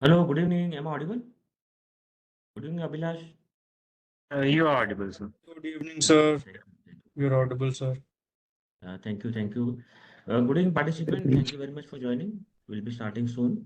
Hello, good evening. Am I audible? Good evening, Abhilash. You are audible, sir. Good evening, Yeah, sir. You're audible, sir. thank you, thank you. Good evening, participant. Thank you very much for joining. We'll be starting soon.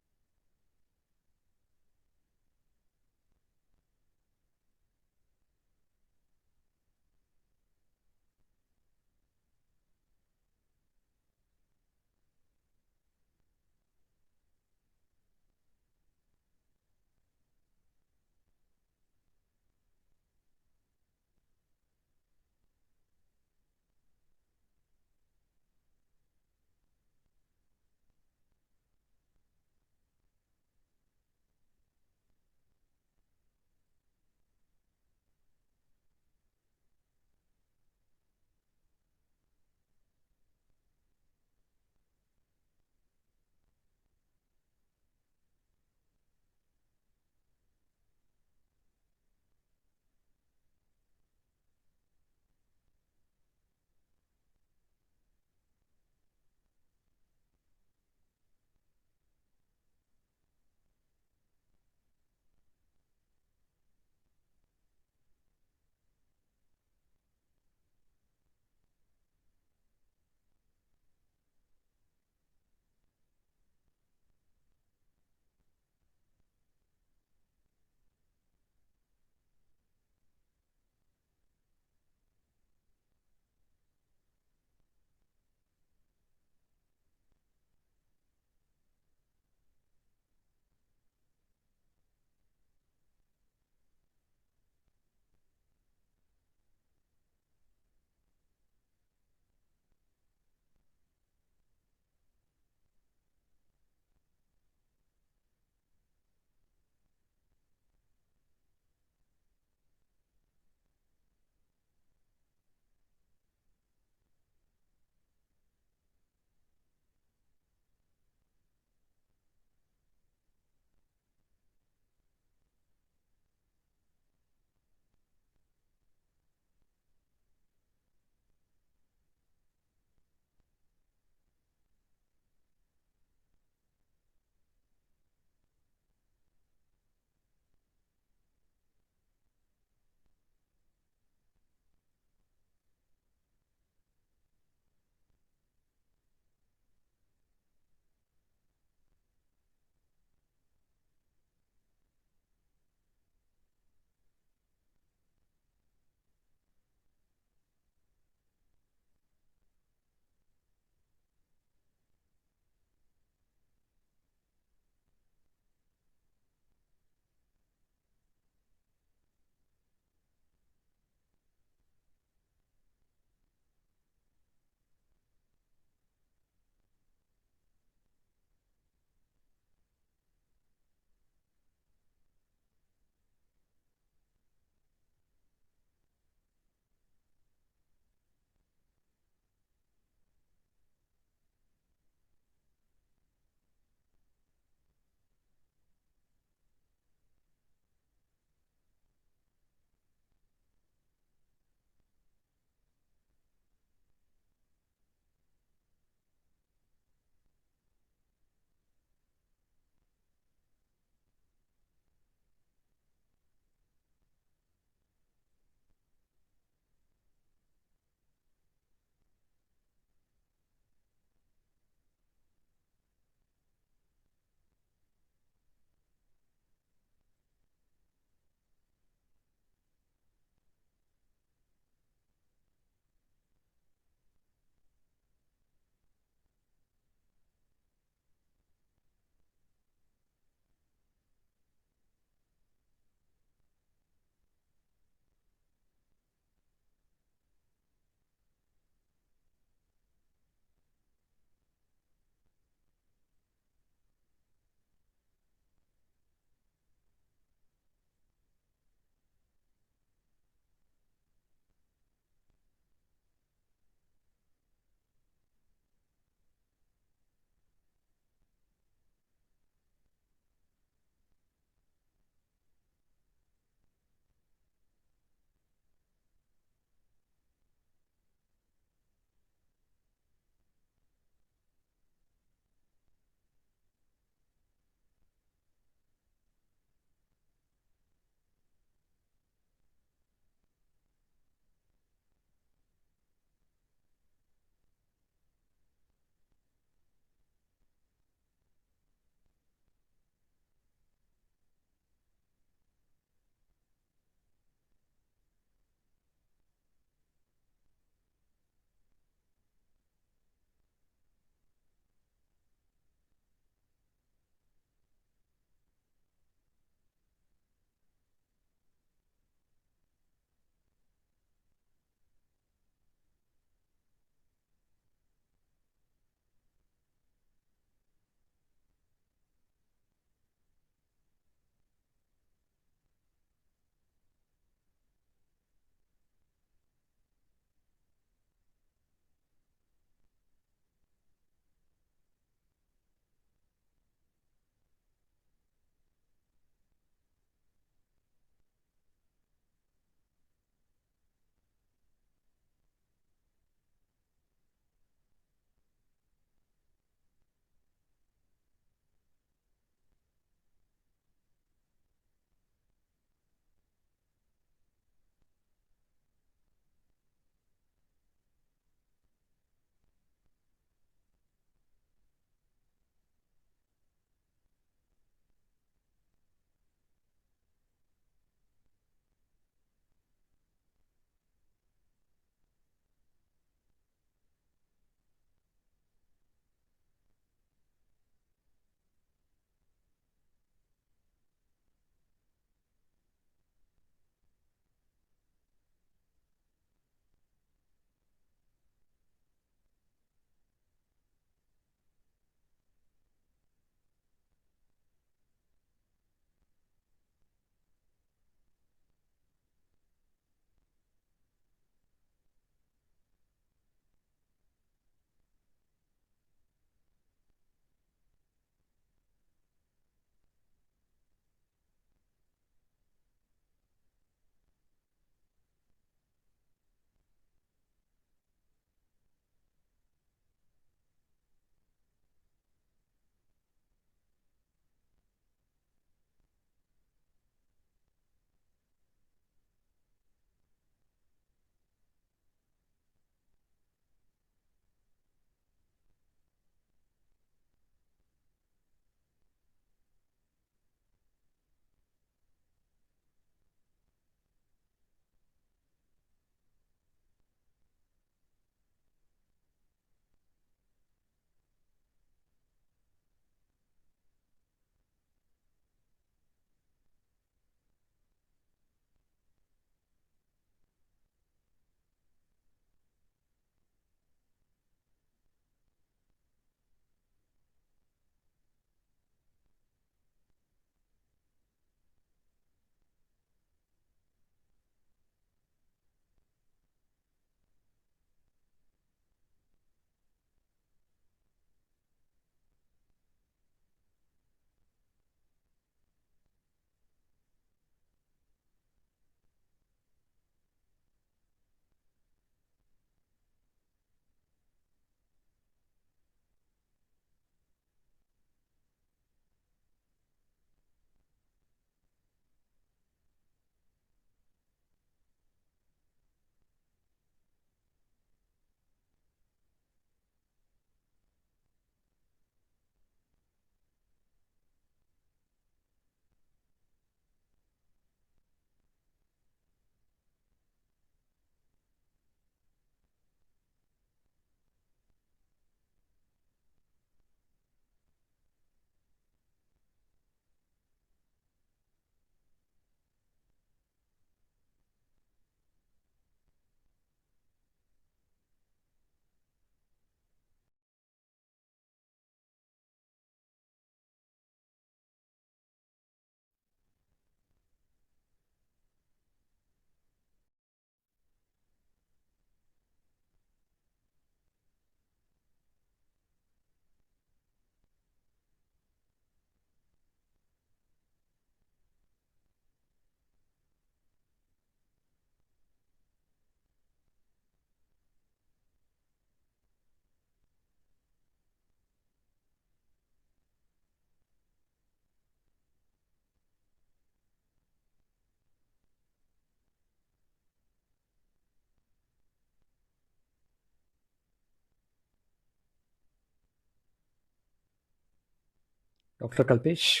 Dr. Kalpesh,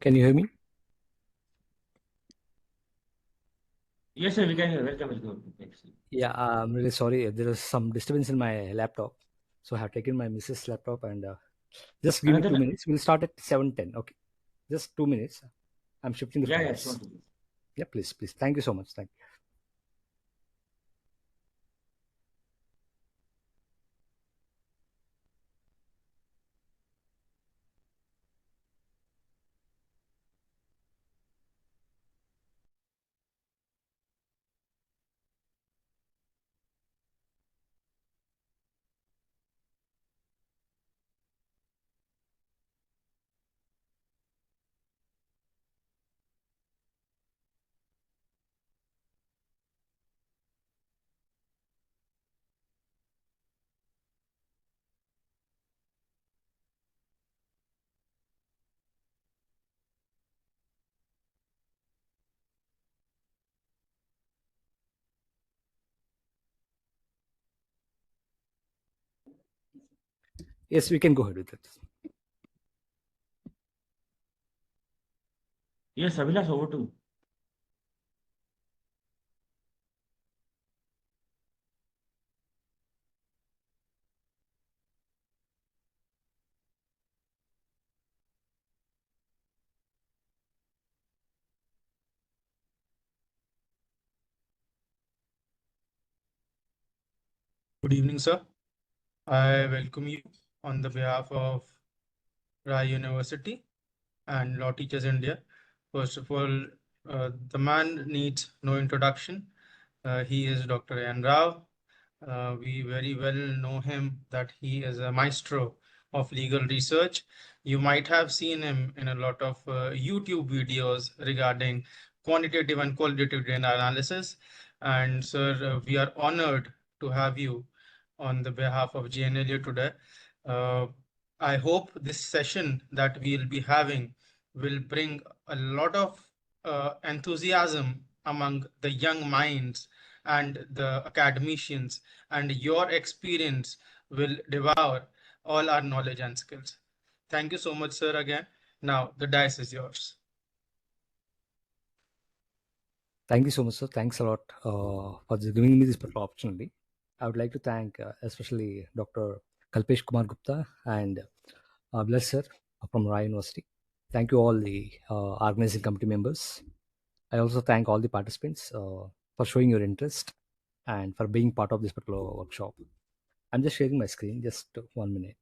can you hear me? Yes, sir, we can hear. Welcome, welcome. Thanks. Yeah, I'm really sorry. There is some disturbance in my laptop. So I have taken my Mrs. laptop and just give me 2 Another, minutes. We'll start at 7:10. Okay. Just 2 minutes. I'm shifting the yeah, files. sure. Yeah, please, please. Thank you so much. Thank you. Yes, we can go ahead with it. Yes, Abhilash, over to you. Good evening, sir. I welcome you on the behalf of Rao University and Law Teachers India. First of all, the man needs no introduction. He is Dr. N Rao. We very well know him that he is a maestro of legal research. You might have seen him in a lot of YouTube videos regarding quantitative and qualitative data analysis. And sir, we are honored to have you on the behalf of GNLU today. Uh, I hope this session that we'll be having will bring a lot of enthusiasm among the young minds and the academicians, and your experience will devour all our knowledge and skills. Thank you so much, sir, again. Now, the dice is yours. Thank you so much, sir. Thanks a lot for giving me this particular opportunity. I would like to thank especially Dr. Kalpesh Kumar Gupta and Bless sir from Rao University. Thank you all the organizing committee members. I also thank all the participants for showing your interest and for being part of this particular workshop. I'm just sharing my screen, just 1 minute.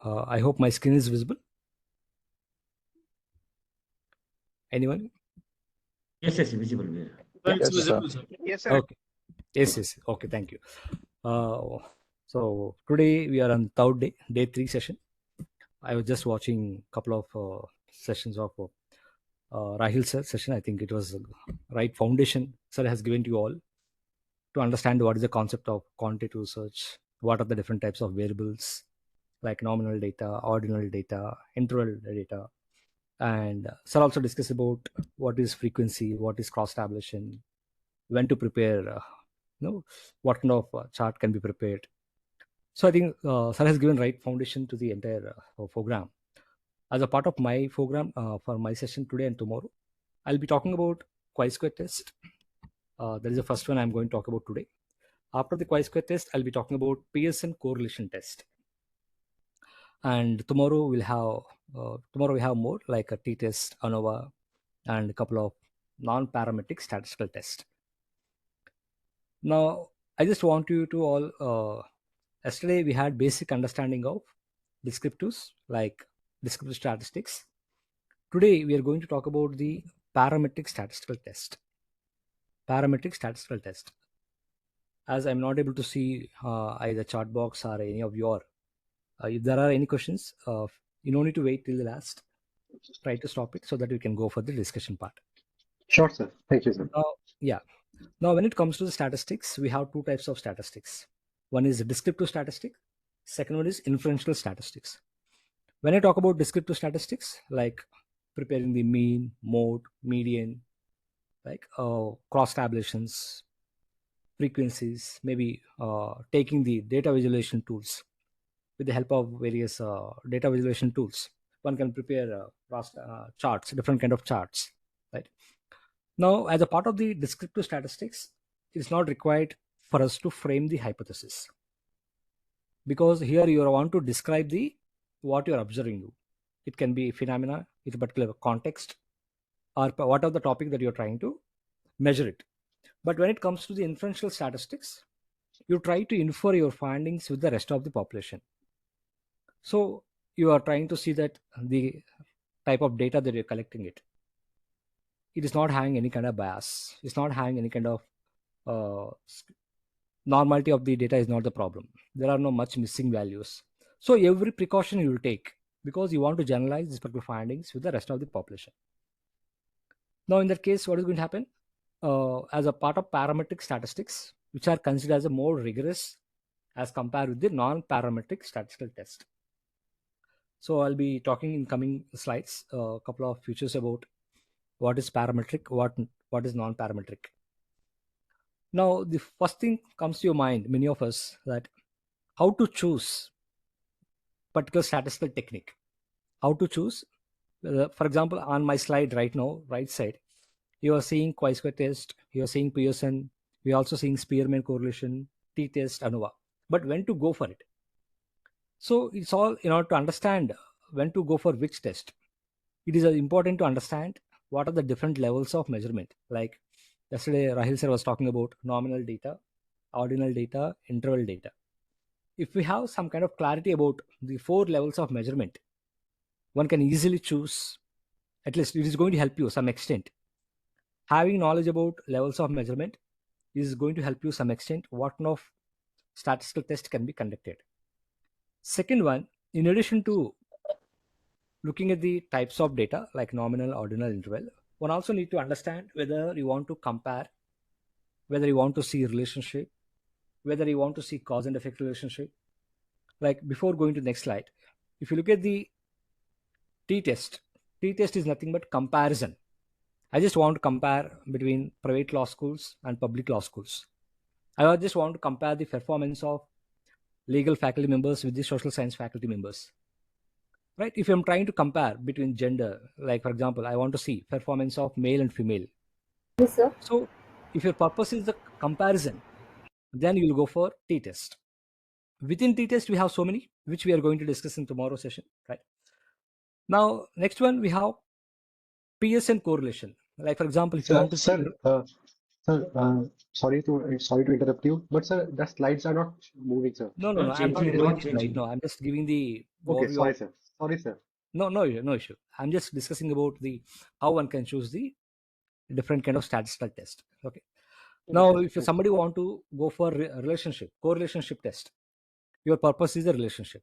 I hope my screen is visible. Anyone? Yes, visible. Yeah. Well, it's Yes, sir. visible, sir. Yes, sir. Okay. Yes. Okay, thank you. So today we are on third day, day 3 session. I was just watching a couple of sessions of Rahil sir session. I think it was right foundation sir has given to you all to understand what is the concept of quantitative research, what are the different types of variables like nominal data, ordinal data, interval data, and sir also discussed about what is frequency, what is cross tabulation, when to prepare, what kind of chart can be prepared. So I think sir has given right foundation to the entire program. As a part of my program for my session today and tomorrow, I'll be talking about chi-square test. That is the first one I'm going to talk about today. After the chi-square test, I'll be talking about Pearson correlation test. And tomorrow we have more like a t-test, ANOVA, and a couple of non-parametric statistical tests. Now, I just want you to all, yesterday we had basic understanding of descriptives like descriptive statistics. Today we are going to talk about the parametric statistical test. Parametric statistical test. As I'm not able to see either chat box or any of your, if there are any questions, you don't need to wait till the last. Try to stop it so that we can go for the discussion part. Sure, sir. Thank you, sir. Now, when it comes to the statistics, we have two types of statistics. One is descriptive statistic. Second one is inferential statistics. When I talk about descriptive statistics, like preparing the mean, mode, median, like cross tabulations, frequencies, maybe taking the data visualization tools. With the help of various data visualization tools, one can prepare charts, different kind of charts, right? Now, as a part of the descriptive statistics, it is not required for us to frame the hypothesis, because here you want to describe the what you are observing. It can be phenomena, it's a particular context, or whatever the topic that you're trying to measure it. But when it comes to the inferential statistics, you try to infer your findings with the rest of the population. So you are trying to see that the type of data that you're collecting it is not having any kind of bias. It's not having any kind of uh, normality of the data is not the problem. There are no much missing values. So every precaution you will take, because you want to generalize these particular findings with the rest of the population. Now, in that case, what is going to happen? As a part of parametric statistics, which are considered as a more rigorous as compared with the non-parametric statistical test. So I'll be talking in coming slides a couple of features about what is parametric, what is non-parametric. Now, the first thing comes to your mind, many of us, that how to choose particular statistical technique. How to choose, for example, on my slide right now, right side, you are seeing chi-square test, you are seeing Pearson, we are also seeing Spearman correlation, t-test, ANOVA. But when to go for it? So it's all in order to understand when to go for which test. It is important to understand what are the different levels of measurement. Like yesterday, Rahil sir was talking about nominal data, ordinal data, interval data. If we have some kind of clarity about the 4 levels of measurement, one can easily choose, at least it is going to help you some extent. Having knowledge about levels of measurement is going to help you some extent what kind of statistical test can be conducted. Second one, in addition to looking at the types of data like nominal, ordinal, interval, one also need to understand whether you want to compare, whether you want to see relationship, whether you want to see cause and effect relationship. Like before going to the next slide, if you look at the t-test is nothing but comparison. I just want to compare between private law schools and public law schools. I just want to compare the performance of legal faculty members with the social science faculty members. Right? If I'm trying to compare between gender, like for example, I want to see performance of male and female. Yes, sir. So if your purpose is the comparison, then you will go for t-test. Within t-test, we have so many, which we are going to discuss in tomorrow's session, right? Now, next one, we have Pearson correlation. Like for example, if you want to see... Sorry to interrupt you, but sir, the slides are not moving, sir. No, Not I'm changing, not not doing it right changing. now. I'm just giving the Okay, overview sorry, of... sir. Sorry, sir. No issue. I'm just discussing about the how one can choose the different kind of statistical test. Okay. Now, if somebody want to go for correlationship test, your purpose is the relationship.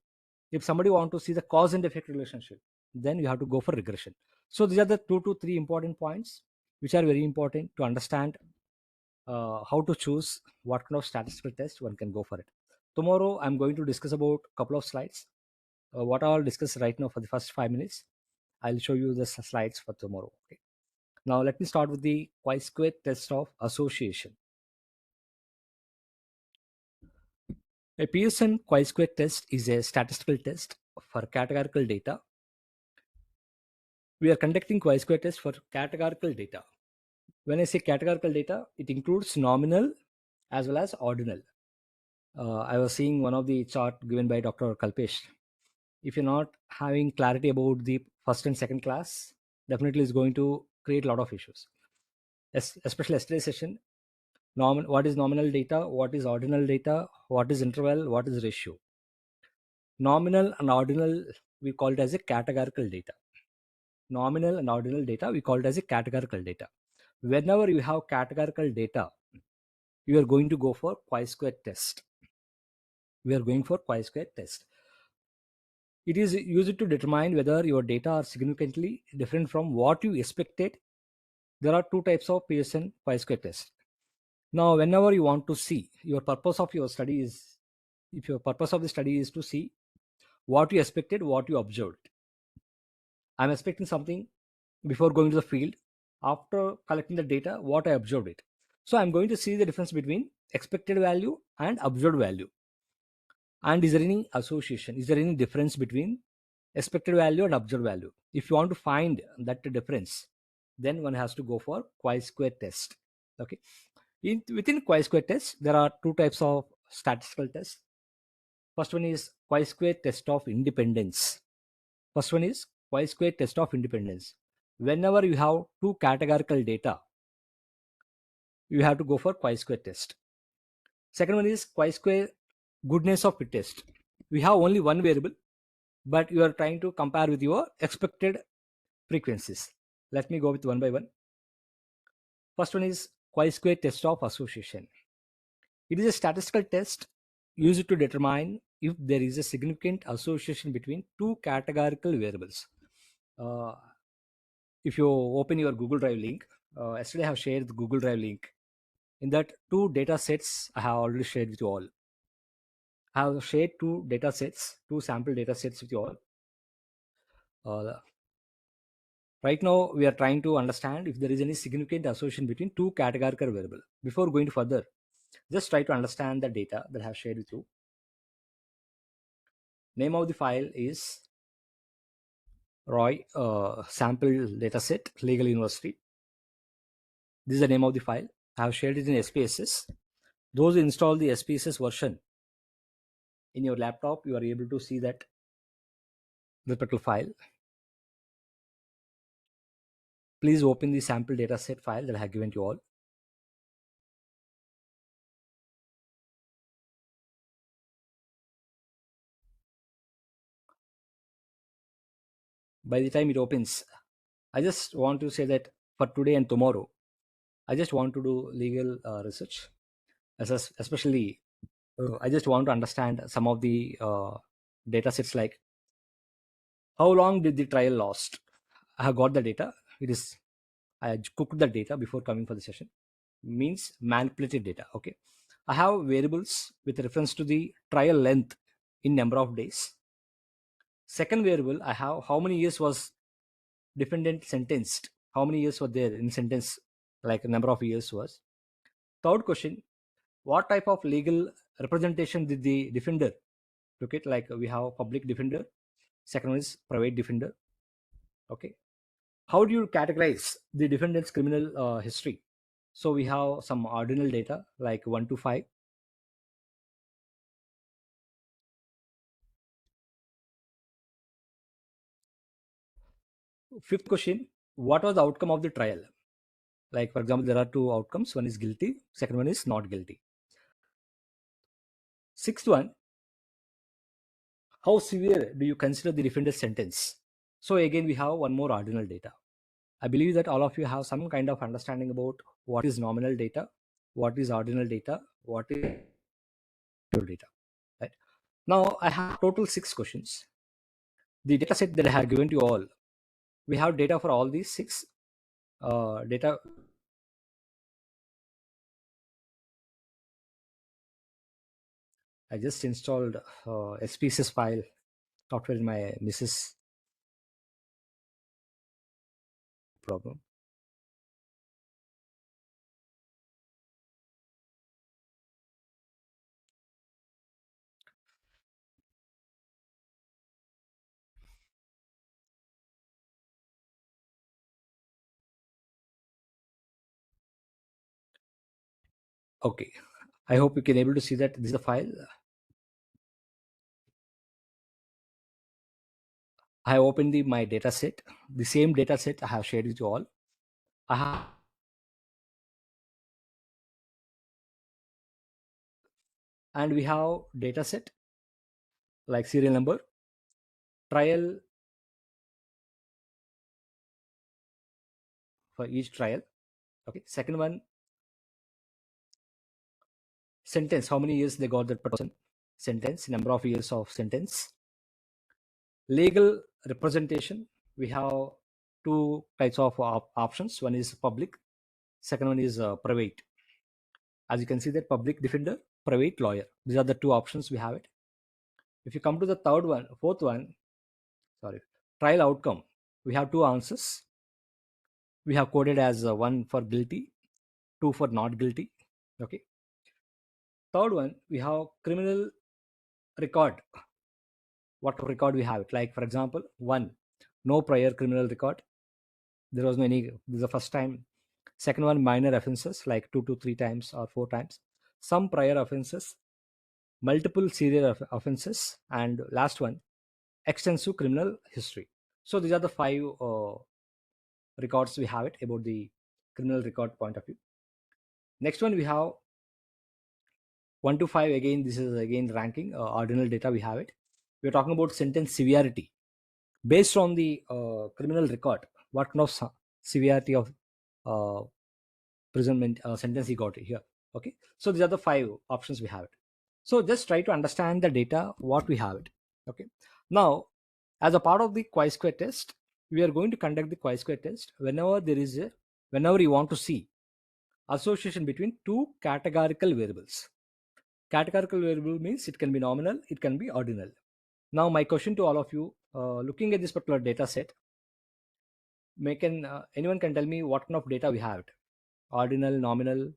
If somebody want to see the cause and effect relationship, then you have to go for regression. So these are the 2 to 3 important points which are very important to understand how to choose what kind of statistical test one can go for it. Tomorrow, I'm going to discuss about a couple of slides. What I'll discuss right now for the first 5 minutes, I'll show you the slides for tomorrow. Okay. Now, let me start with the chi-square test of association. A Pearson chi-square test is a statistical test for categorical data. We are conducting chi-square test for categorical data. When I say categorical data, it includes nominal as well as ordinal. I was seeing one of the chart given by Dr. Kalpesh. If you're not having clarity about the first and second class, definitely is going to create a lot of issues. Especially yesterday's session, what is nominal data, what is ordinal data, what is interval, what is ratio. Nominal and ordinal, we call it as a categorical data. Nominal and ordinal data, we call it as a categorical data. Whenever you have categorical data, you are going to go for chi-square test. We are going for chi-square test. It is used to determine whether your data are significantly different from what you expected. There are 2 types of Pearson chi-square test. Now, whenever you want to see, your purpose of your study is, if your purpose of the study is to see what you expected, what you observed. I'm expecting something before going to the field. After collecting the data, what I observed it. So I'm going to see the difference between expected value and observed value. And is there any association? Is there any difference between expected value and observed value? If you want to find that difference, then one has to go for chi-square test. Okay. Within chi-square test, there are two types of statistical tests. First one is chi-square test of independence. First one is chi-square test of independence. Whenever you have two categorical data, you have to go for chi-square test. Second one is chi-square goodness of fit test. We have only one variable, but you are trying to compare with your expected frequencies. Let me go with one by one. First one is chi-square test of association. It is a statistical test used to determine if there is a significant association between two categorical variables. If you open your Google Drive link, yesterday I have shared the Google Drive link. In that, two data sets I have already shared with you all. I have shared two data sets, two sample data sets with you all. Right now, we are trying to understand if there is any significant association between two categorical variables. Before going further, just try to understand the data that I have shared with you. Name of the file is Roy sample dataset, Legal University. This is the name of the file. I have shared it in SPSS. Those who install the SPSS version in your laptop, you are able to see that particular file. Please open the sample dataset file that I have given to you all. By the time it opens, I just want to say that for today and tomorrow, I just want to do legal research. Especially, I just want to understand some of the data sets, like how long did the trial last. I have got the data. I cooked the data before coming for the session. Means manipulated data. Okay. I have variables with reference to the trial length in number of days. Second variable, I have how many years was defendant sentenced. How many years were there in sentence, like a number of years was. Third question, what type of legal representation did the defender took it? Like we have public defender. Second one is private defender. Okay. How do you categorize the defendant's criminal history? So we have some ordinal data like 1 to 5. Fifth question, what was the outcome of the trial? Like, for example, there are two outcomes. One is guilty, second one is not guilty. Sixth one, how severe do you consider the defendant's sentence? So again, we have one more ordinal data. I believe that all of you have some kind of understanding about what is nominal data, what is ordinal data, what is data. Right? Now, I have total 6 questions. The data set that I have given to you all, we have data for all these 6 data. I just installed SPSS file software in my Mrs. problem. Okay, I hope you can able to see that this is the file. I have opened my data set. The same data set I have shared with you all. I have and we have data set like serial number, trial for each trial. Okay, second one, sentence, how many years they got that person. Sentence, number of years of sentence. Legal representation, we have 2 types of options. One is public, second one is private. As you can see that public defender, private lawyer, these are the 2 options we have it. If you come to the fourth one, trial outcome, we have two answers. We have coded as one for guilty, two for not guilty. Okay. Third one, we have criminal record. What record we have it? Like, for example, one, no prior criminal record. There was no any. This is the first time. Second one, minor offenses like 2 to 3 times or 4 times. Some prior offenses, multiple serial offenses, and last one, extensive criminal history. So these are the 5 records we have it about the criminal record point of view. Next one, we have 1 to 5. Again, this is again ranking ordinal data. We have it. We are talking about sentence severity based on the criminal record. What kind of severity of imprisonment sentence he got here? Okay, so these are the 5 options we have it. So just try to understand the data what we have it. Okay, now as a part of the chi-square test, we are going to conduct the chi-square test whenever you want to see association between two categorical variables. Categorical variable means it can be nominal, it can be ordinal. Now my question to all of you, looking at this particular data set, anyone can tell me what kind of data we have it? Ordinal, nominal.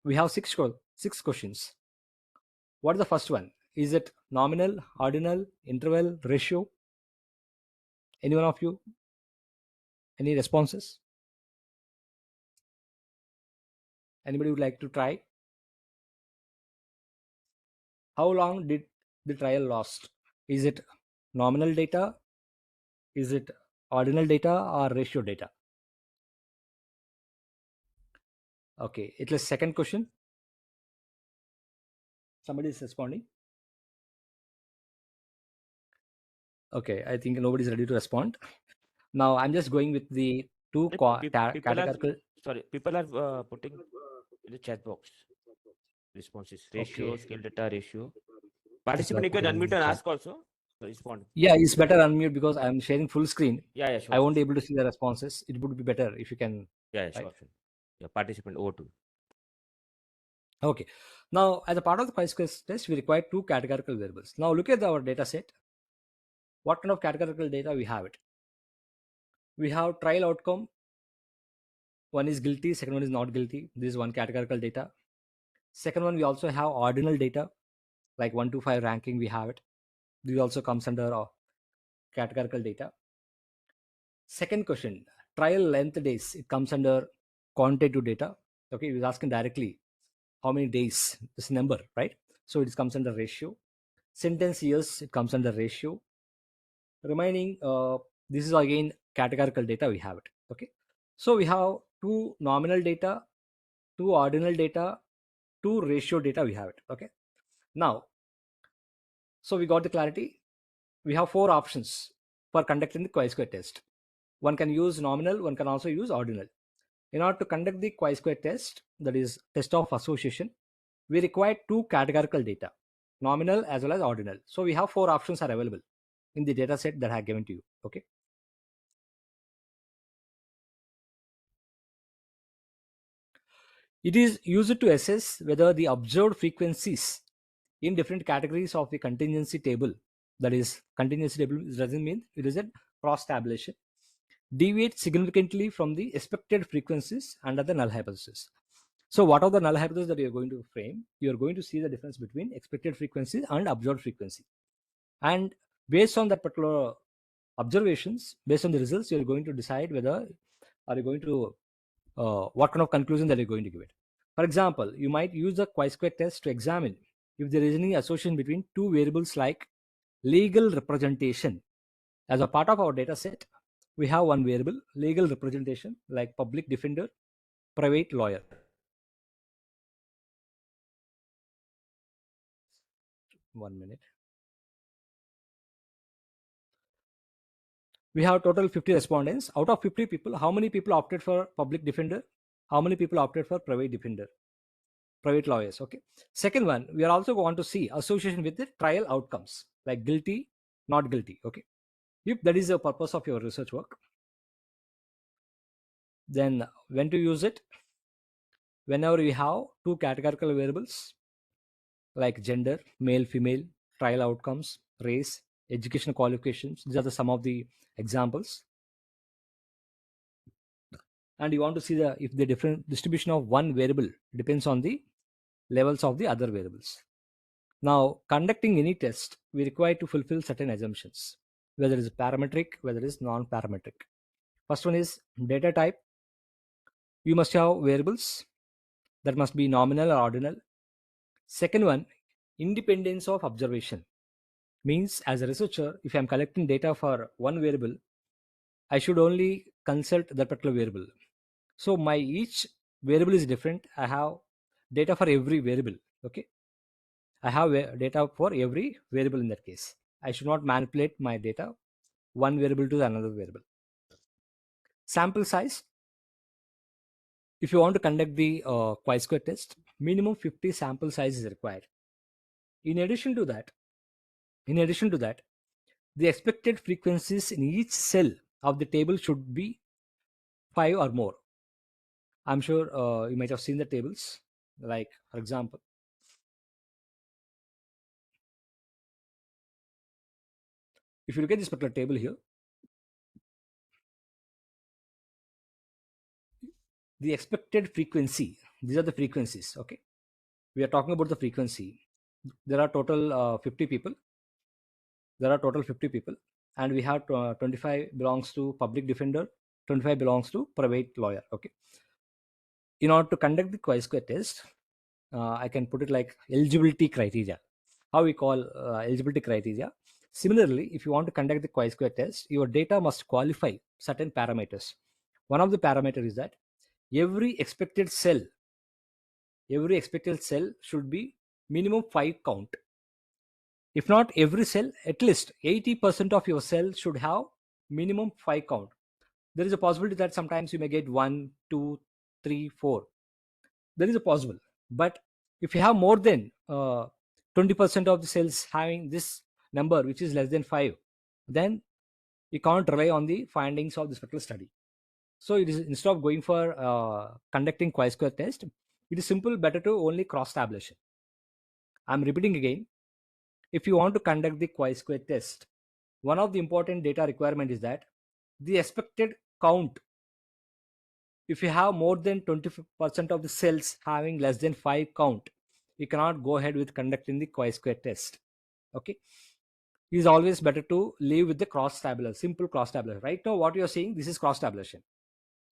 We have six questions. What is the first one? Is it nominal, ordinal, interval, ratio? Any one of you? Any responses? Anybody would like to try? How long did the trial last? Is it nominal data? Is it ordinal data or ratio data? Okay, it is second question. Somebody is responding. Okay, I think nobody is ready to respond. Now I'm just going with the two categorical. People are putting in the chat box responses. Ratio, Okay. scale data ratio. Participant, you can unmute and ask also. Respond. Yeah, it's better unmute because I'm sharing full screen. Yeah, sure. I won't be able to see the responses. It would be better if you can. Yeah, sure. Yeah, participant over to. Okay. Now, as a part of the chi-square test, we require two categorical variables. Now, look at our data set. What kind of categorical data we have it? We have trial outcome. One is guilty, second one is not guilty. This is one categorical data. Second one, we also have ordinal data, like 1 to 5 ranking, we have it. This also comes under categorical data. Second question, trial length days, it comes under quantitative data. Okay, we're asking directly how many days, this number, right? So it comes under ratio. Sentence years, it comes under ratio. Remaining, this is again categorical data, we have it. Okay, so we have two nominal data, two ordinal data, two ratio data, we have it. Okay, now, so we got the clarity. We have 4 options for conducting the chi-square test. One can use nominal, one can also use ordinal. In order to conduct the chi-square test, that is test of association, we require two categorical data, nominal as well as ordinal. So we have 4 options are available in the data set that I have given to you. Okay. It is used to assess whether the observed frequencies in different categories of the contingency table, that is contingency table doesn't mean it is a cross tabulation, deviate significantly from the expected frequencies under the null hypothesis. So what are the null hypotheses that you are going to frame? You are going to see the difference between expected frequency and observed frequency. And based on that particular observations, based on the results, you are going to decide whether are you going to what kind of conclusion that you're going to give it. For example, you might use the chi-square test to examine if there is any association between two variables like legal representation. As a part of our data set, we have one variable, legal representation, like public defender, private lawyer. One minute. We have total 50 respondents. Out of 50 people, how many people opted for public defender? How many people opted for private defender? Private lawyers. Okay. Second one, we are also going to see association with the trial outcomes, like guilty, not guilty. Okay. If that is the purpose of your research work, then when to use it? Whenever we have two categorical variables like gender, male, female, trial outcomes, race, educational qualifications. These are the some of the examples. And you want to see if the different distribution of one variable depends on the levels of the other variables. Now, conducting any test, we require to fulfill certain assumptions, whether it is parametric, whether it is non-parametric. First one is data type. You must have variables that must be nominal or ordinal. Second one, independence of observation. Means as a researcher, if I'm collecting data for one variable, I should only consult that particular variable. So my each variable is different. I have data for every variable. Okay. I have data for every variable in that case. I should not manipulate my data one variable to another variable. Sample size. If you want to conduct the chi-square test, minimum 50 sample size is required. In addition to that, the expected frequencies in each cell of the table should be 5 or more. I'm sure you might have seen the tables. Like, for example, if you look at this particular table here, the expected frequency, these are the frequencies. Okay, we are talking about the frequency. There are total 50 people. And we have 25 belongs to public defender, 25 belongs to private lawyer. Okay, in order to conduct the chi-square test, I can put it like eligibility criteria. How we call eligibility criteria. Similarly, if you want to conduct the chi-square test, your data must qualify certain parameters. One of the parameters is that every expected cell should be minimum 5 count. If not every cell, at least 80% of your cell should have minimum 5 count. There is a possibility that sometimes you may get 1, 2, 3, 4. There is a possible. But if you have more than 20% of the cells having this number, which is less than 5, then you can't rely on the findings of this particular study. So it is, instead of going for conducting chi-square test, it is simple, better to only cross tabulation. I'm repeating again. If you want to conduct the chi-square test, one of the important data requirement is that the expected count. If you have more than 20% of the cells having less than 5 count, you cannot go ahead with conducting the chi-square test. Okay, it is always better to leave with the cross tabulation, simple cross tabulation. Right now what you are seeing, this is cross tabulation.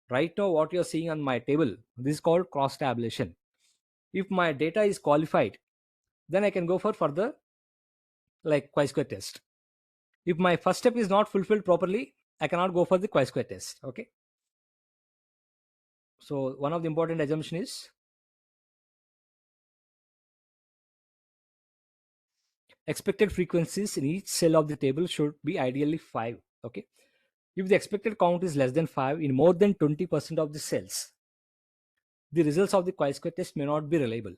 Right now what you are seeing on my table, this is called cross tabulation. If my data is qualified, then I can go for further like chi-square test. If my first step is not fulfilled properly, I cannot go for the chi-square test. Okay, so one of the important assumption is expected frequencies in each cell of the table should be ideally 5. Okay, if the expected count is less than 5 in more than 20% of the cells, the results of the chi-square test may not be reliable.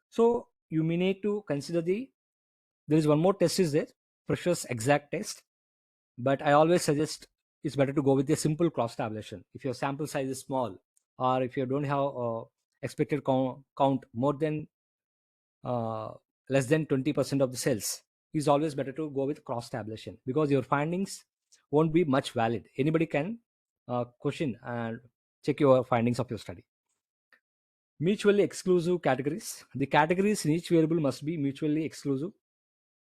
So you may need to consider there is one more test is there, Fisher's exact test, but I always suggest it's better to go with a simple cross tabulation. If your sample size is small, or if you don't have expected count more than less than 20% of the cells, is always better to go with cross tabulation, because your findings won't be much valid. Anybody can question and check your findings of your study. Mutually exclusive categories. The categories in each variable must be mutually exclusive.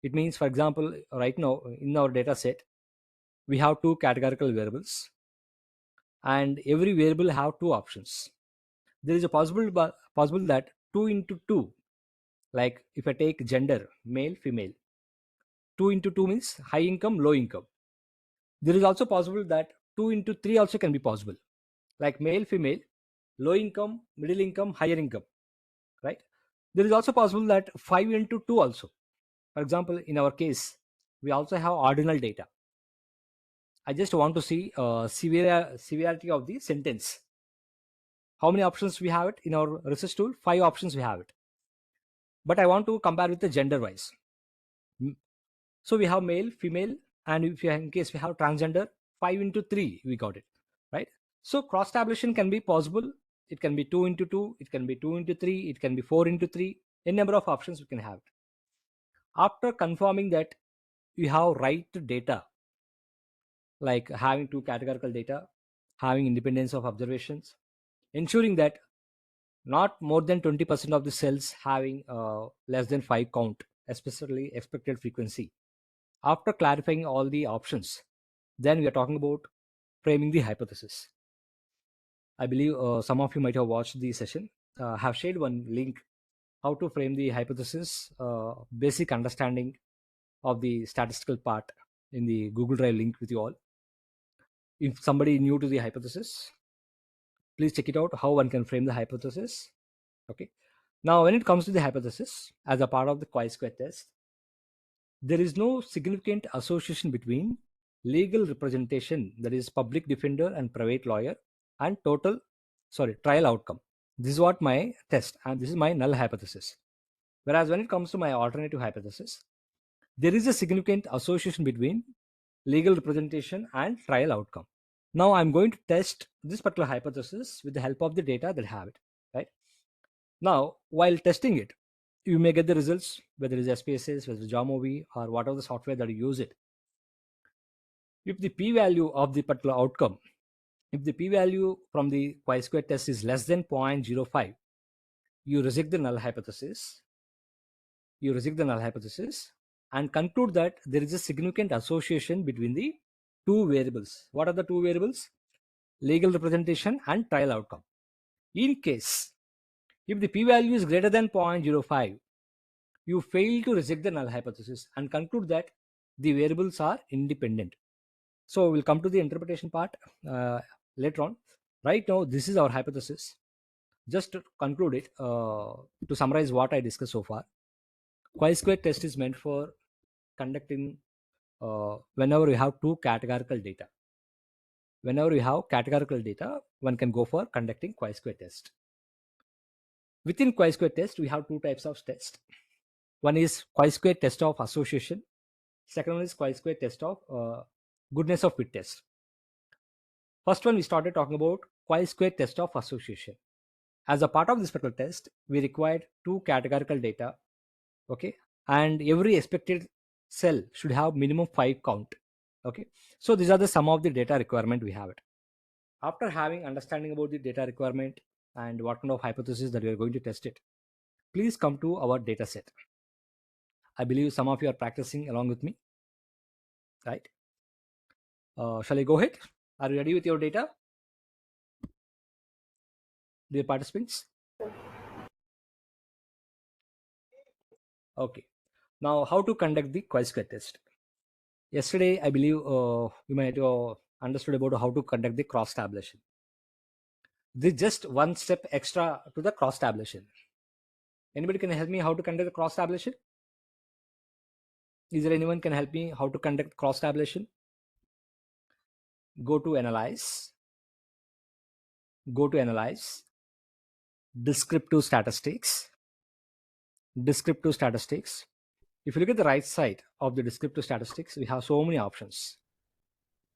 It means, for example, right now in our data set, we have 2 categorical variables, and every variable have 2 options. There is a possible that 2 into 2, like if I take gender, male, female, 2 into 2 means high income, low income. There is also possible that 2 into 3 also can be possible, like male, female, low income, middle income, higher income, right? There is also possible that 5 into 2 also. For example, in our case, we also have ordinal data. I just want to see severity of the sentence. How many options we have it in our research tool? 5 options we have it. But I want to compare with the gender wise. So we have male, female, and if you, in case we have transgender, 5 into 3 we got it, right? So cross tabulation can be possible. It can be 2 into 2, it can be 2 into 3, it can be 4 into 3. Any number of options we can have. After confirming that you have right data, like having two categorical data, having independence of observations, ensuring that not more than 20% of the cells having less than 5 count, especially expected frequency. After clarifying all the options, then we are talking about framing the hypothesis. I believe some of you might have watched the session. Have shared one link how to frame the hypothesis, basic understanding of the statistical part in the Google Drive link with you all. If somebody new to the hypothesis, please check it out how one can frame the hypothesis. Okay. Now, when it comes to the hypothesis as a part of the chi-square test, there is no significant association between legal representation, that is public defender and private lawyer, and trial outcome. This is what my test, and this is my null hypothesis. Whereas when it comes to my alternative hypothesis, there is a significant association between legal representation and trial outcome. Now I'm going to test this particular hypothesis with the help of the data that I have it, right? Now, while testing it, you may get the results, whether it is SPSS, whether it is Jamovi, or whatever the software that you use it. If the p-value of the particular outcome, if the p-value from the chi-square test is less than 0.05, you reject the null hypothesis. You reject the null hypothesis and conclude that there is a significant association between the two variables. What are the two variables? Legal representation and trial outcome. In case, if the p-value is greater than 0.05, you fail to reject the null hypothesis and conclude that the variables are independent. So we'll come to the interpretation part later on. Right now, this is our hypothesis. Just to conclude it, to summarize what I discussed so far, chi-square test is meant for conducting whenever you have two categorical data. Whenever you have categorical data, one can go for conducting chi-square test. Within chi-square test, we have two types of tests. One is chi-square test of association. Second one is chi-square test of goodness of fit test. First one, we started talking about chi-square test of association. As a part of this particular test, we required two categorical data, okay, and every expected cell should have minimum 5 count, okay. So these are the sum of the data requirement we have it. After having understanding about the data requirement and what kind of hypothesis that we are going to test it, please come to our data set. I believe some of you are practicing along with me, right? Shall I go ahead? Are you ready with your data, dear participants? Okay. Now, how to conduct the chi-square test? Yesterday, I believe you might have understood about how to conduct the cross tabulation. This is just one step extra to the cross tabulation. Anybody can help me how to conduct the cross tabulation? Is there anyone can help me how to conduct cross tabulation? Go to analyze. Go to analyze. Descriptive statistics. Descriptive statistics. If you look at the right side of the descriptive statistics, we have so many options.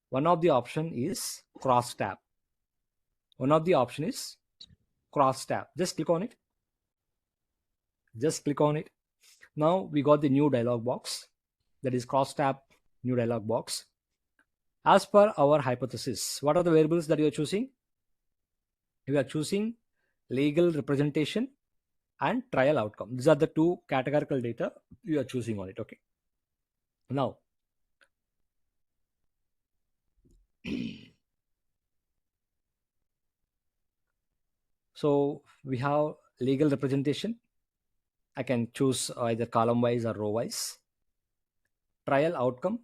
One of the option is cross tab. One of the option is cross tab. Just click on it. Just click on it. Now we got the new dialog box, that is cross tab, new dialog box. As per our hypothesis, what are the variables that you are choosing? We are choosing legal representation and trial outcome. These are the two categorical data you are choosing on it, okay. Now, so we have legal representation. I can choose either column wise or row wise. Trial outcome,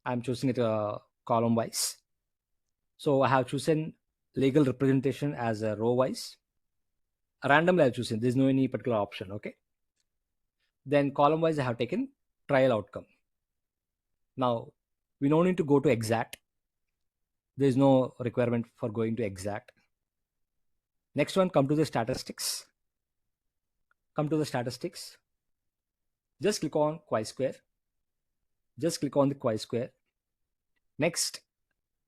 I'm choosing it column wise. So I have chosen legal representation as a row wise. Randomly I've chosen, there's no any particular option, okay. Then column wise I have taken trial outcome. Now we don't need to go to exact. There is no requirement for going to exact. Next one, come to the statistics. Come to the statistics. Just click on chi-square. Just click on the chi-square. Next,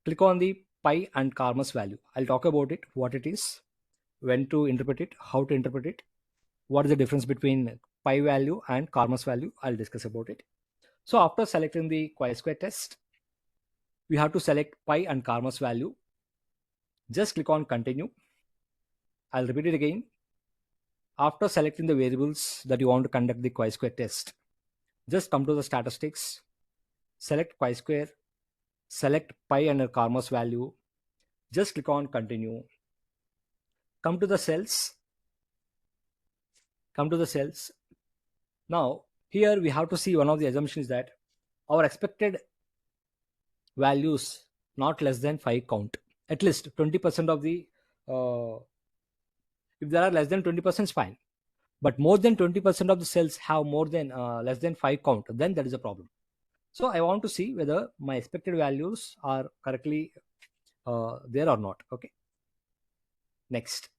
click on the pi and Karmas value. I'll talk about it, what it is, when to interpret it, how to interpret it, what is the difference between pi value and Karmas value. I'll discuss about it. So after selecting the chi-square test, we have to select pi and Karmas value. Just click on continue. I'll repeat it again. After selecting the variables that you want to conduct the chi-square test, just come to the statistics, select chi-square, select pi and Karmas value. Just click on continue. Come to the cells. Now here we have to see one of the assumptions that our expected values not less than 5 count. At least 20% of the if there are less than 20% is fine, but more than 20% of the cells have more than less than 5 count, then that is a problem. So I want to see whether my expected values are correctly there or not. Okay, next,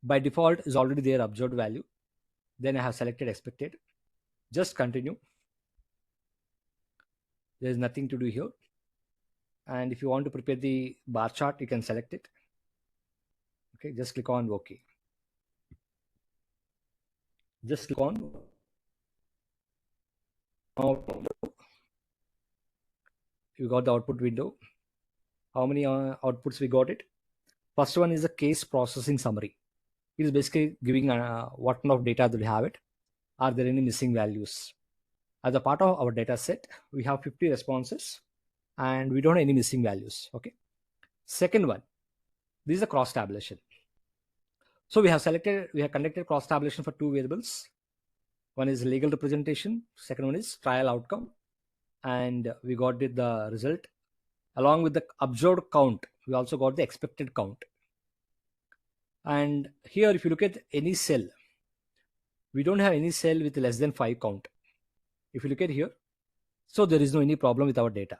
by default is already there observed value. Then I have selected expected. Just continue. There is nothing to do here. And if you want to prepare the bar chart, you can select it. Okay, just click on OK. Just click on you got the output window. How many outputs we got it? First one is a case processing summary. It is basically giving what kind of data do we have it. Are there any missing values? As a part of our data set, we have 50 responses and we don't have any missing values. Okay. Second one, this is a cross tabulation. So we have conducted cross tabulation for 2 variables. One is legal representation, second one is trial outcome, and we got the result. Along with the observed count, we also got the expected count. And here, if you look at any cell, we don't have any cell with less than 5 count. If you look at here, so there is no any problem with our data.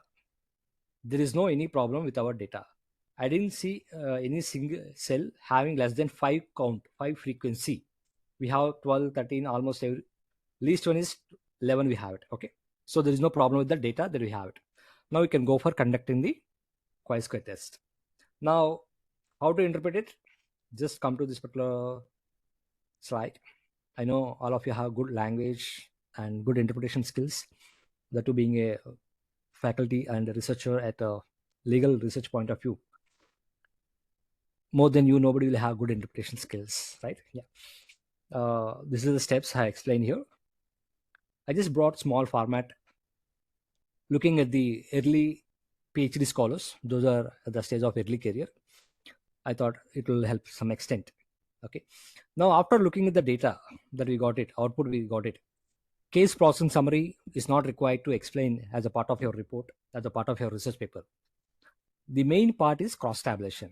I didn't see any single cell having less than 5 count, 5 frequency. We have 12, 13, almost every, least one is 11 we have it. Okay, so there is no problem with the data that we have it. Now we can go for conducting the chi-square test. Now, how to interpret it? Just come to this particular slide. I know all of you have good language and good interpretation skills. That too, being a faculty and a researcher at a legal research point of view, more than you, nobody will have good interpretation skills, right? Yeah. This is the steps I explained here. I just brought small format, looking at the early PhD scholars. Those are at the stage of early career. I thought it will help some extent. Okay. Now, after looking at the data that we got it, output we got it, case processing summary is not required to explain as a part of your report, as a part of your research paper. The main part is cross tabulation.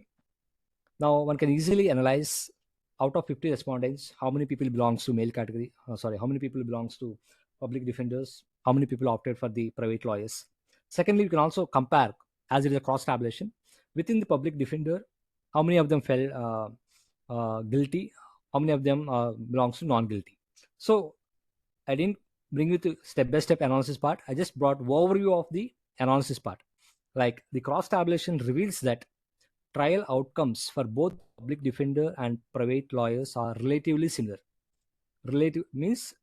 Now, one can easily analyze out of 50 respondents, how many people belongs to male category, how many people belongs to public defenders, how many people opted for the private lawyers. Secondly, you can also compare, as it is a cross tabulation, within the public defender, how many of them fell guilty, how many of them belongs to non-guilty. So I didn't bring you to step-by-step analysis part. I just brought overview of the analysis part. Like the cross tabulation reveals that trial outcomes for both public defender and private lawyers are relatively similar. Relative means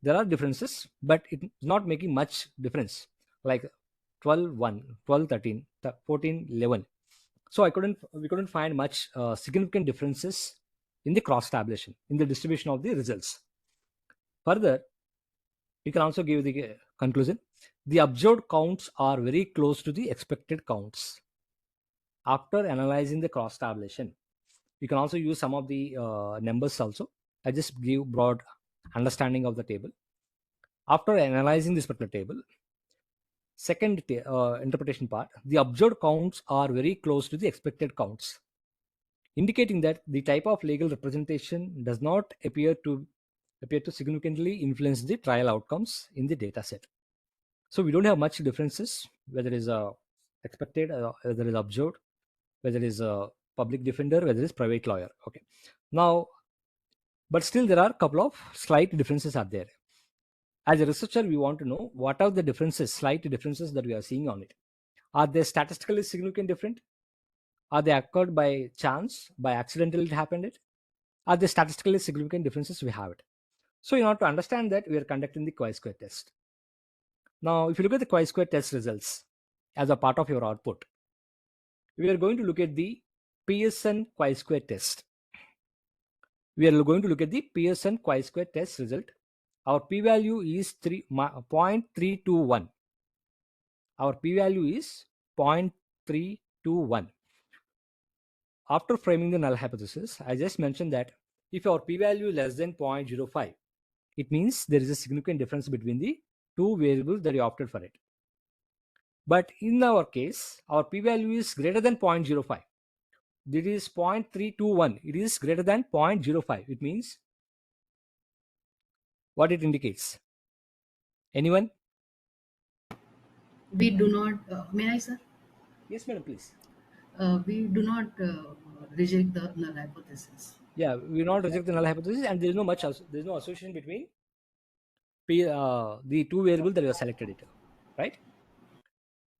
there are differences, but it's not making much difference. Like 12-1, 12-13, 14-11. So we couldn't find much significant differences in the cross tabulation, in the distribution of the results. Further, you can also give the conclusion. The observed counts are very close to the expected counts. After analyzing the cross tabulation, you can also use some of the numbers also. I just give broad understanding of the table. After analyzing this particular table, second interpretation part, the observed counts are very close to the expected counts, indicating that the type of legal representation does not appear to significantly influence the trial outcomes in the data set. So we don't have much differences, whether it is expected, whether it is observed, whether it is a public defender, whether it is private lawyer. Okay. Now, but still there are a couple of slight differences are there. As a researcher, we want to know what are the differences, slight differences that we are seeing on it. Are they statistically significant different? Are they occurred by chance, by accidentally it happened it? Are they statistically significant differences? We have it. So in order to understand that, we are conducting the chi-square test. Now, if you look at the chi-square test results as a part of your output, we are going to look at the Pearson chi-square test. We are going to look at the Pearson chi-square test result. Our p-value is 0.321. Our p-value is 0.321. After framing the null hypothesis, I just mentioned that if our p-value is less than 0.05, it means there is a significant difference between the two variables that you opted for it. But in our case, our p-value is greater than 0.05. It is 0.321. It is greater than 0.05. It means what it indicates. Anyone? We do not, may I, sir? Yes, madam, please. We do not reject the null hypothesis. Yeah, we not reject the null hypothesis, and there is no association between the two variables that we have selected it, right?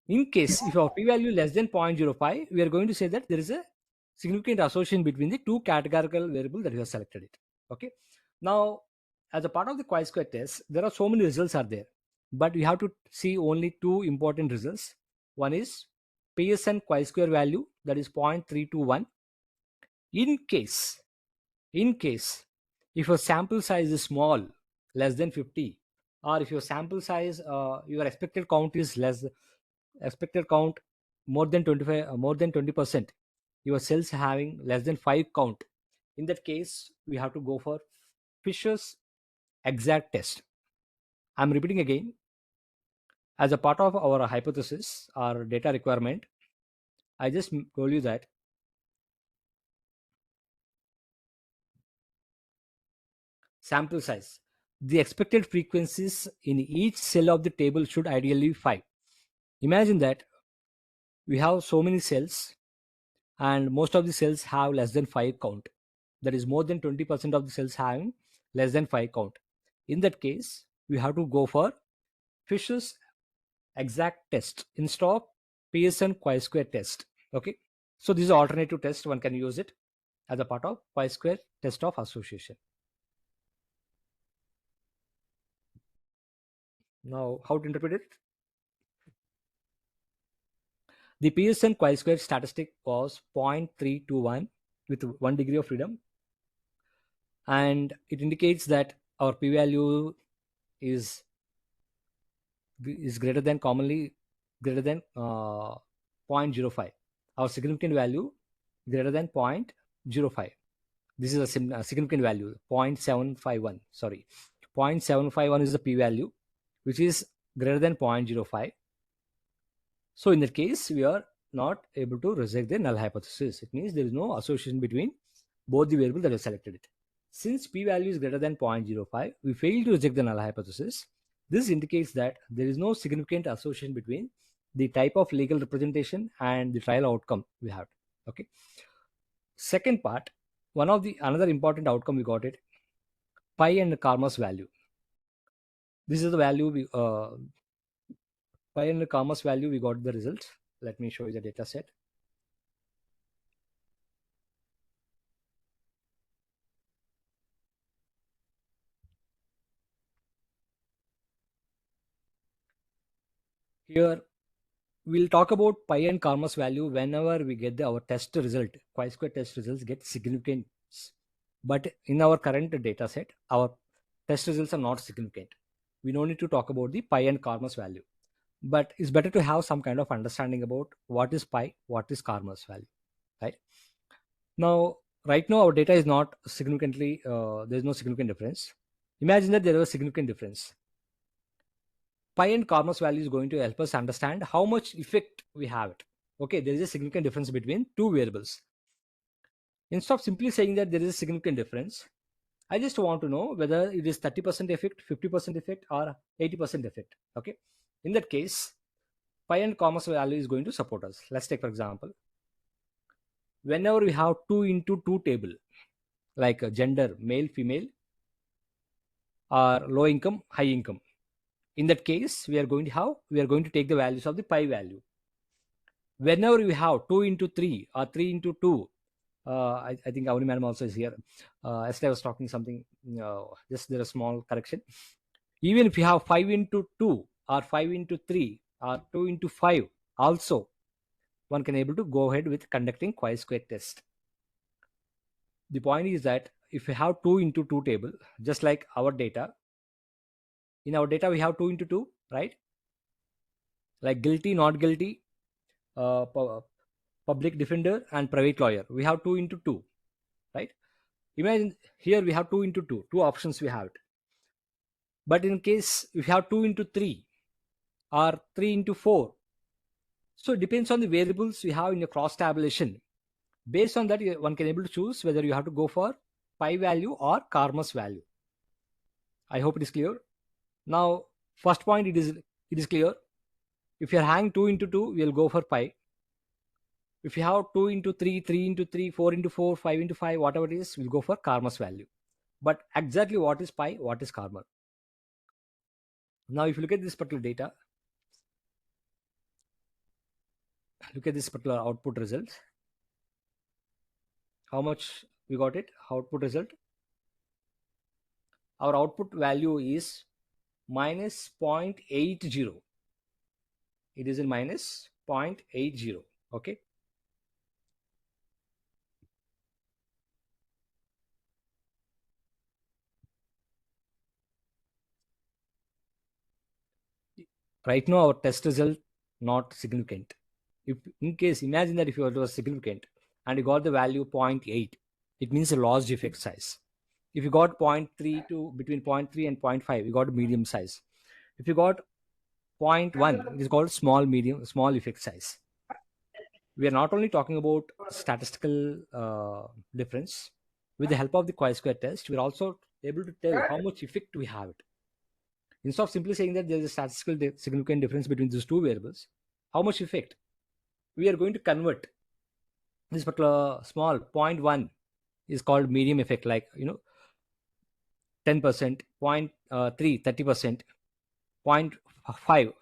In case if our p-value less than 0.05, we are going to say that there is a significant association between the two categorical variables that we have selected it. Okay. Now, as a part of the chi-square test, there are so many results are there, but we have to see only two important results. One is Pearson chi-square value, that is 0.321. In case if your sample size is small, less than 50, or if your sample size, your expected count is more than 20%, your cells having less than 5 count, in that case we have to go for Fisher's exact test. I'm repeating again, as a part of our hypothesis or data requirement, I just told you that sample size, the expected frequencies in each cell of the table should ideally be 5. Imagine that we have so many cells and most of the cells have less than 5 count. That is more than 20% of the cells having less than 5 count. In that case, we have to go for Fisher's exact test instead of Pearson chi-square test. Okay. So this is an alternative test. One can use it as a part of chi-square test of association. Now, how to interpret it? The Pearson chi-square statistic was 0.321 with 1 degree of freedom, and it indicates that our p-value is greater than 0.05. Our significant value greater than 0.05. This is a significant value, 0.751. Sorry, 0.751 is the p-value, which is greater than 0.05. So in that case, we are not able to reject the null hypothesis. It means there is no association between both the variables that have selected it. Since p-value is greater than 0.05, we fail to reject the null hypothesis. This indicates that there is no significant association between the type of legal representation and the trial outcome we have. Okay. Second part, another important outcome we got it, pi and karma's value. This is the value pi and karma's value, we got the result. Let me show you the data set. Here we'll talk about pi and karma's value whenever we get our test result, chi-square test results get significance. But in our current data set, our test results are not significant. We don't need to talk about the pi and karma's value. But it's better to have some kind of understanding about what is pi, what is karma's value, right? Now, right now our data is not significantly, there's no significant difference. Imagine that there is a significant difference. Pi and karma's value is going to help us understand how much effect we have it. Okay, there is a significant difference between two variables. Instead of simply saying that there is a significant difference, I just want to know whether it is 30% effect, 50% effect, or 80% effect. Okay. In that case, pi and karma's value is going to support us. Let's take, for example, whenever we have 2 into 2 table, like a gender, male, female, or low income, high income. In that case, we are going to take the values of the pi value. Whenever we have 2 into 3 or 3 into 2, I think Avani madam also is here. Yesterday I was talking something, just there a small correction. Even if you have 5 into 2 or 5 into 3 or 2 into 5, also one can able to go ahead with conducting chi-square test. The point is that if you have 2 into 2 table, just like our data, in our data we have 2 into 2, right? Like guilty, not guilty, public defender and private lawyer. We have 2 into 2, right? Imagine here we have 2 into 2, two options we have it. But in case if you have 2 into 3 or 3 into 4, so it depends on the variables you have in your cross tabulation. Based on that, one can able to choose whether you have to go for pi value or Karmas value. I hope it is clear. Now, first point, it is clear. If you are having 2 into 2, we will go for pi. If you have 2 into 3, 3 into 3, 4 into 4, 5 into 5, whatever it is, we'll go for Karmas value. But exactly what is pi, what is Karma? Now, if you look at this particular data, look at this particular output result. How much we got it? Output result. Our output value is minus 0.80. It is in minus 0.80. Okay. Right now, our test result not significant. If in case, imagine that if it was significant and you got the value 0.8, it means a lost effect size. If you got 0.3 to between 0.3 and 0.5, you got a medium size. If you got 0.1, it is called small effect size. We are not only talking about statistical difference. With the help of the chi-square test, we are also able to tell how much effect we have it. Instead of simply saying that there is a statistical significant difference between these two variables, how much effect? We are going to convert this particular small 0.1 is called medium effect, like 10%, 0.3 30%, 0.5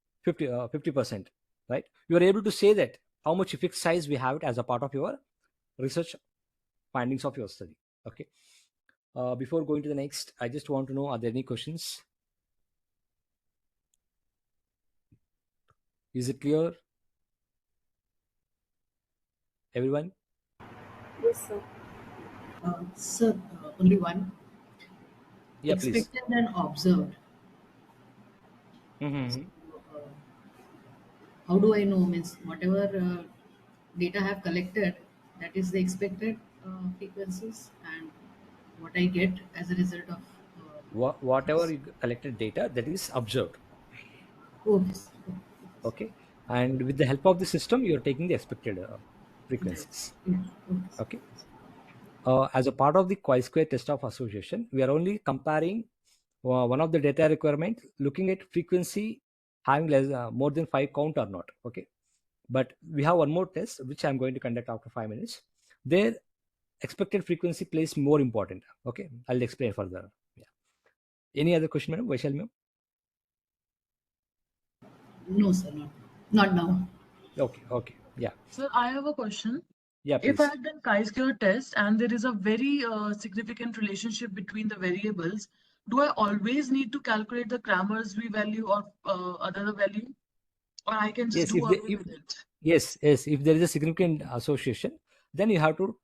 50%, right? You are able to say that how much effect size we have it as a part of your research findings of your study. Okay. Before going to the next, I just want to know, are there any questions? Is it clear, everyone? Yes, sir. Sir, only one. Yeah, please. Expected and observed. Mm-hmm. Uh, how do I know? Means whatever data I have collected, that is the expected frequencies, and what I get as a result of. Whatever you collected data, that is observed. Okay. Sir. Okay. And with the help of the system, you're taking the expected frequencies. Yeah. Okay. Sir. Okay. As a part of the chi-square test of association, we are only comparing one of the data requirement, looking at frequency having more than 5 count or not. Okay. But we have one more test, which I'm going to conduct after 5 minutes. There, expected frequency plays more important. Okay. I'll explain further. Yeah. Any other question, madam? Vaishali ma'am? No, sir, not now. Okay. Okay. Yeah. Sir, I have a question. Yeah, If I please. have done chi-square test and there is a very significant relationship between the variables, do I always need to calculate the Cramer's V value or other value, or I can just Yes. do away with it? Yes. If there is a significant association, then you have to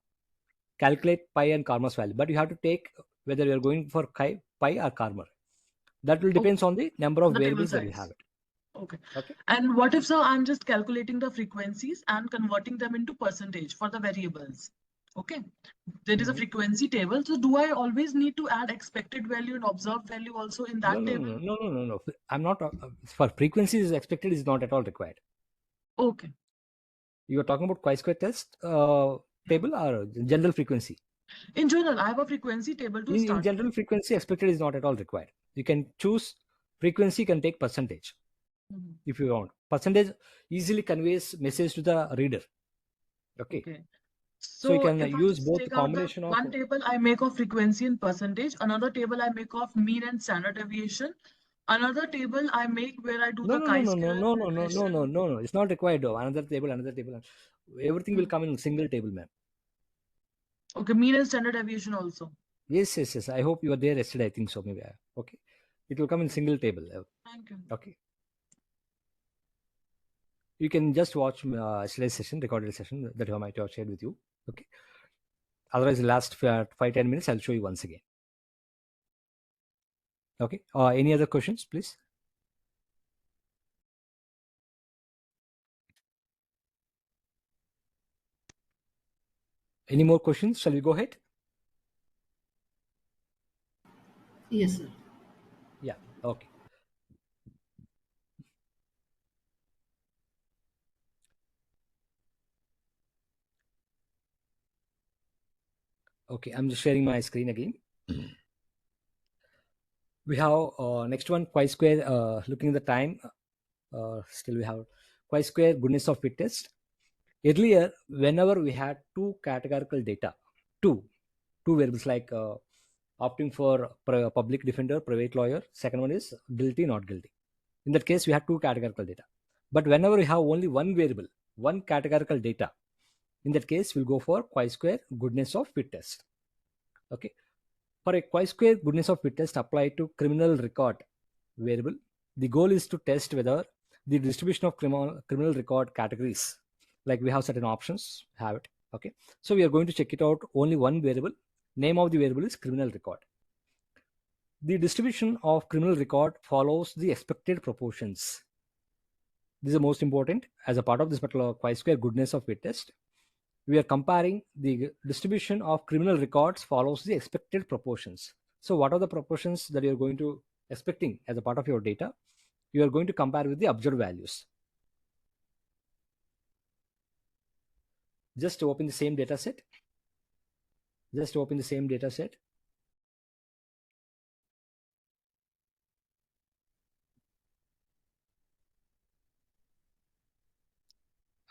calculate pi and karma's value. But you have to take whether you are going for pi or karma. That will depends on the number of The table variables that you size. have it. Okay. Okay. And what if, sir, I'm just calculating the frequencies and converting them into percentage for the variables? Okay. There is a frequency table. So do I always need to add expected value and observed value also in that table? No. I'm not for frequencies expected is not at all required. Okay. You are talking about chi-square test table or general frequency. In general, I have a frequency table to In start general with. frequency, expected is not at all required. You can choose frequency, can take percentage if you want. Percentage easily conveys message to the reader. Okay. So you So can if I use just both take out the combination of one table I make of frequency and percentage, another table I make of mean and standard deviation, another table I make where I do the chi-square relation. no. It's not required though. Another table. Everything will come in single table, ma'am. Okay, mean and standard deviation also. Yes. I hope you were there yesterday. I think so. Maybe. Okay. It will come in single table. Thank you. Okay. You can just watch yesterday's session, recorded session that I might have shared with you. Okay. Otherwise, the last 5-10 minutes, I'll show you once again. Okay. Any other questions, please? Any more questions? Shall we go ahead? Yes, sir. Yeah. Okay. Okay. I'm just sharing my screen again. We have next one, chi-square. Looking at the time, still we have chi-square goodness of fit test. Earlier, whenever we had two categorical data, two variables like opting for public defender, private lawyer. Second one is guilty, not guilty. In that case, we have two categorical data. But whenever we have only one variable, one categorical data, in that case, we'll go for chi-square goodness of fit test. Okay. For a chi-square goodness of fit test applied to criminal record variable, the goal is to test whether the distribution of criminal record categories, like we have certain options, have it. Okay. So we are going to check it out only one variable. Name of the variable is criminal record. The distribution of criminal record follows the expected proportions. This is the most important. As a part of this particular chi-square goodness of fit test, we are comparing the distribution of criminal records follows the expected proportions. So what are the proportions that you are going to expecting as a part of your data? You are going to compare with the observed values. Just open the same data set. Just open the same data set.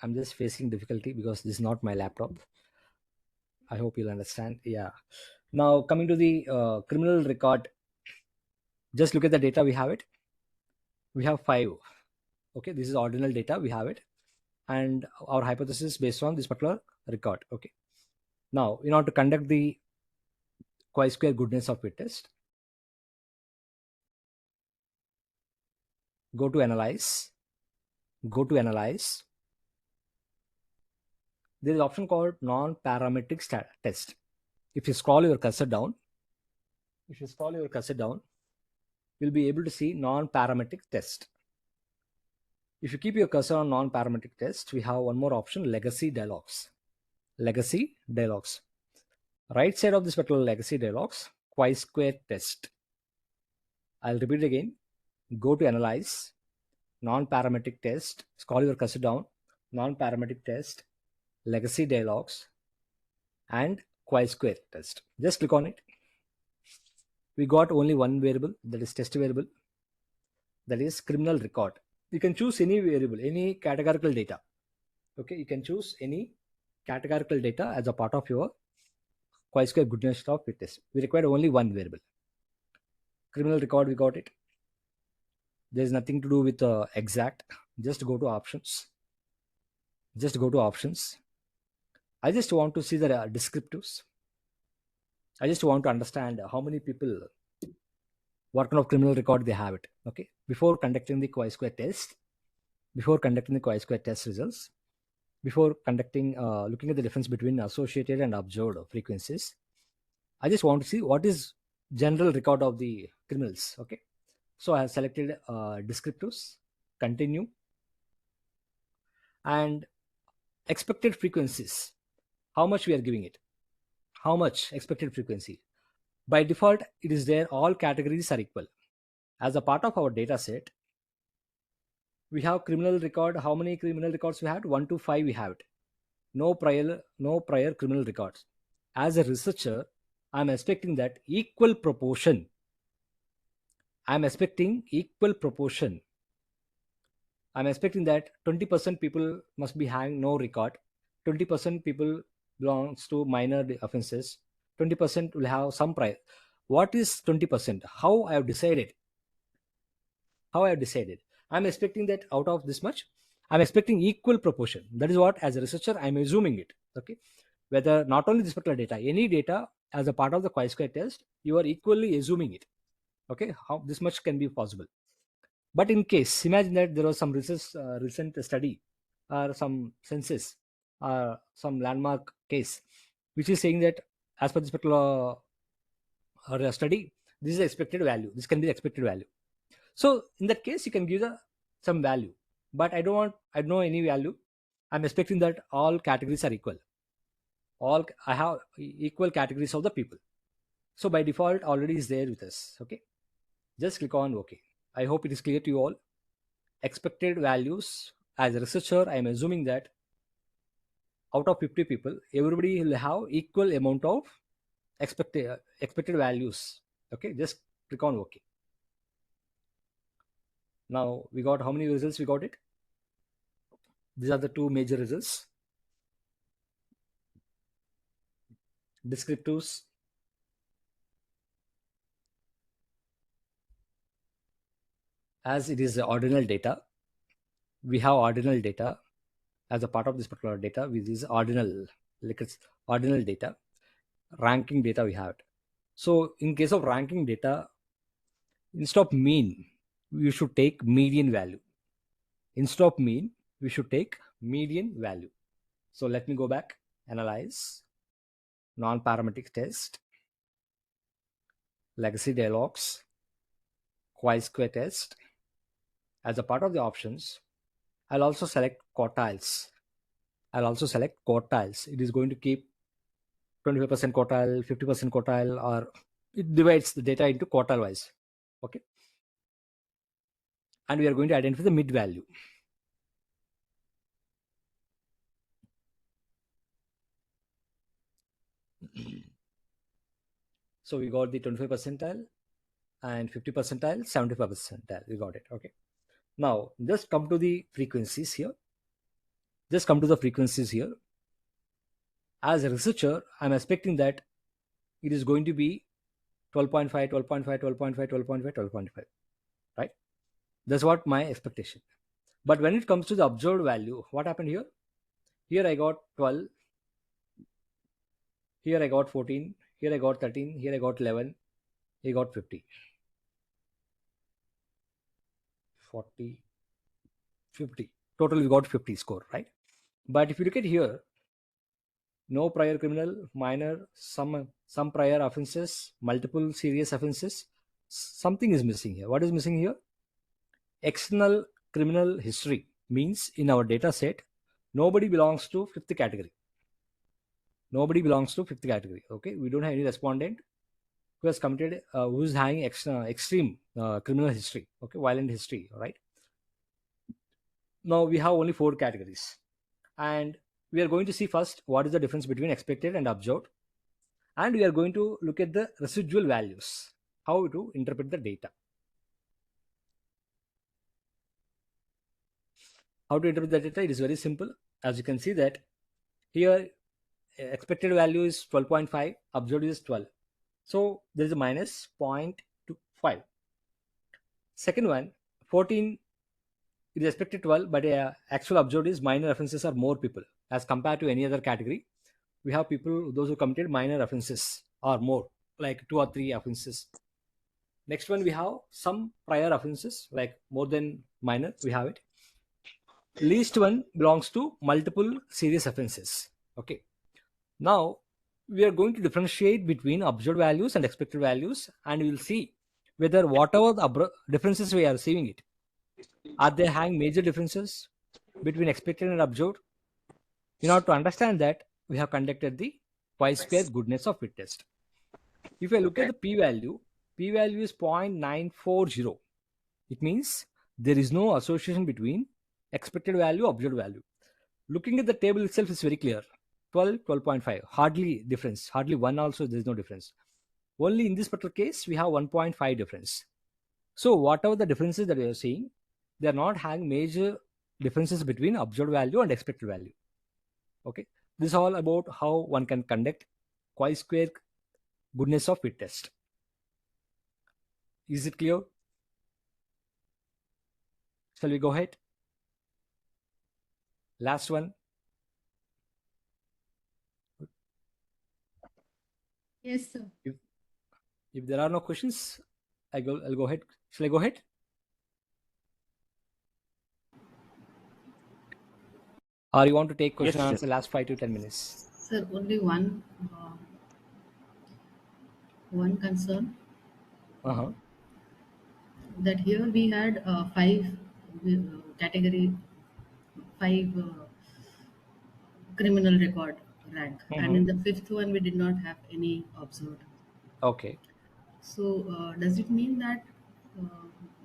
I'm just facing difficulty because this is not my laptop. I hope you'll understand. Yeah. Now coming to the criminal record, just look at the data. We have it. We have 5. Okay, this is ordinal data. We have it, and our hypothesis based on this particular record. Okay. Now, in order to conduct the chi-square goodness of fit test, go to analyze. Go to analyze. There is an option called non-parametric test. If you scroll your cursor down, you'll be able to see non-parametric test. If you keep your cursor on non-parametric test, we have one more option, legacy dialogues. Legacy dialogues. Right side of this particular legacy dialogues, chi-square test. I'll repeat it again. Go to analyze, non-parametric test, scroll your cursor down, non-parametric test, legacy dialogues, and chi-square test. Just click on it. We got only one variable, that is test variable, that is criminal record. You can choose any variable, any categorical data. Okay, you can choose any categorical data as a part of your chi-square goodness of fit test. We require only one variable. Criminal record, we got it. There's nothing to do with exact. Just go to options. I just want to see the descriptives. I just want to understand how many people, what kind of criminal record they have it. Okay, before conducting the chi-square test, results, before conducting looking at the difference between associated and observed frequencies, I just want to see what is general record of the criminals. Okay, so I have selected descriptives, continue, and expected frequencies. How much we are giving it? How much expected frequency? By default, it is there. All categories are equal. As a part of our data set, we have criminal record. How many criminal records we had? 1 to 5 we have it. No prior criminal records. As a researcher, I'm expecting that equal proportion. I'm expecting that 20% people must be having no record. 20% people belongs to minor offenses. 20% will have some prior. What is 20%? How I have decided? I'm expecting that out of this much, I'm expecting equal proportion. That is what, as a researcher, I'm assuming it. Okay. whether not only this particular data, any data as a part of the chi-square test, you are equally assuming it. Okay, how this much can be possible. But in case, imagine that there was some recent study or some census or some landmark case, which is saying that as per this particular study, this is the expected value. This can be the expected value. So in that case, you can give some value. But I don't know any value. I'm expecting that all categories are equal. I have equal categories of the people. So by default, already is there with us. Okay. Just click on OK. I hope it is clear to you all. Expected values, as a researcher, I am assuming that out of 50 people, everybody will have equal amount of expected values. Okay, just click on OK. Now we got how many results we got it? These are the two major results. Descriptives, as it is ordinal data, we have ordinal data as a part of this particular data, which is ordinal, like it's ordinal data. Ranking data we have it. So in case of ranking data, instead of mean, we should take median value. Instead of mean, we should take median value. So let me go back, analyze, non-parametric test, legacy dialogues, chi-square test. As a part of the options, I'll also select quartiles. It is going to keep 25% quartile, 50% quartile, or it divides the data into quartile wise. Okay. And we are going to identify the mid value. So we got the 25 percentile and 50 percentile, 75 percentile. We got it. Okay. Now just come to the frequencies here. As a researcher, I'm expecting that it is going to be 12.5, 12.5, 12.5, 12.5, 12.5, right? That's what my expectation. But when it comes to the observed value, what happened here? Here I got 12, here I got 14, here I got 13, here I got 11, here I got 50, 40, 50. Total we got 50 score, right? But if you look at here, no prior criminal, minor, some prior offenses, multiple serious offenses, something is missing here. What is missing here? External criminal history means in our data set, nobody belongs to fifth category. Okay, we don't have any respondent who has committed, who is having extreme criminal history, okay, violent history, right? Now we have only 4 categories, and we are going to see first what is the difference between expected and observed, and we are going to look at the residual values, how to interpret the data. How to interpret the data? It is very simple. As you can see that here expected value is 12.5, observed is 12. So there is a minus 0.25. Second one, 14, it is expected 12, but actual observed is minor offenses are more people as compared to any other category. We have people, those who committed minor offenses are more, like 2 or 3 offenses. Next one, we have some prior offenses, like more than minor, we have it. Least one belongs to multiple serious offenses. Okay. Now we are going to differentiate between observed values and expected values, and we will see whether whatever the differences we are seeing it, are they having major differences between expected and observed? In order to understand that, we have conducted the chi-square goodness of fit test. If I look at the p-value is 0.940. It means there is no association between expected value, observed value. Looking at the table itself is very clear. 12, 12.5, hardly difference, hardly 1 also, there is no difference. Only in this particular case, we have 1.5 difference. So whatever the differences that we are seeing, they are not having major differences between observed value and expected value. Okay, this is all about how one can conduct chi-square goodness of fit test. Is it clear? Shall we go ahead? Last one. Yes, sir. If there are no questions, I'll go ahead. Shall I go ahead? Or you want to take question and Yes, answer last 5 to 10 minutes? Sir, only one concern Uh-huh. that here we had five category, five criminal record rank, and in the fifth one we did not have any observed. Okay. So does it mean that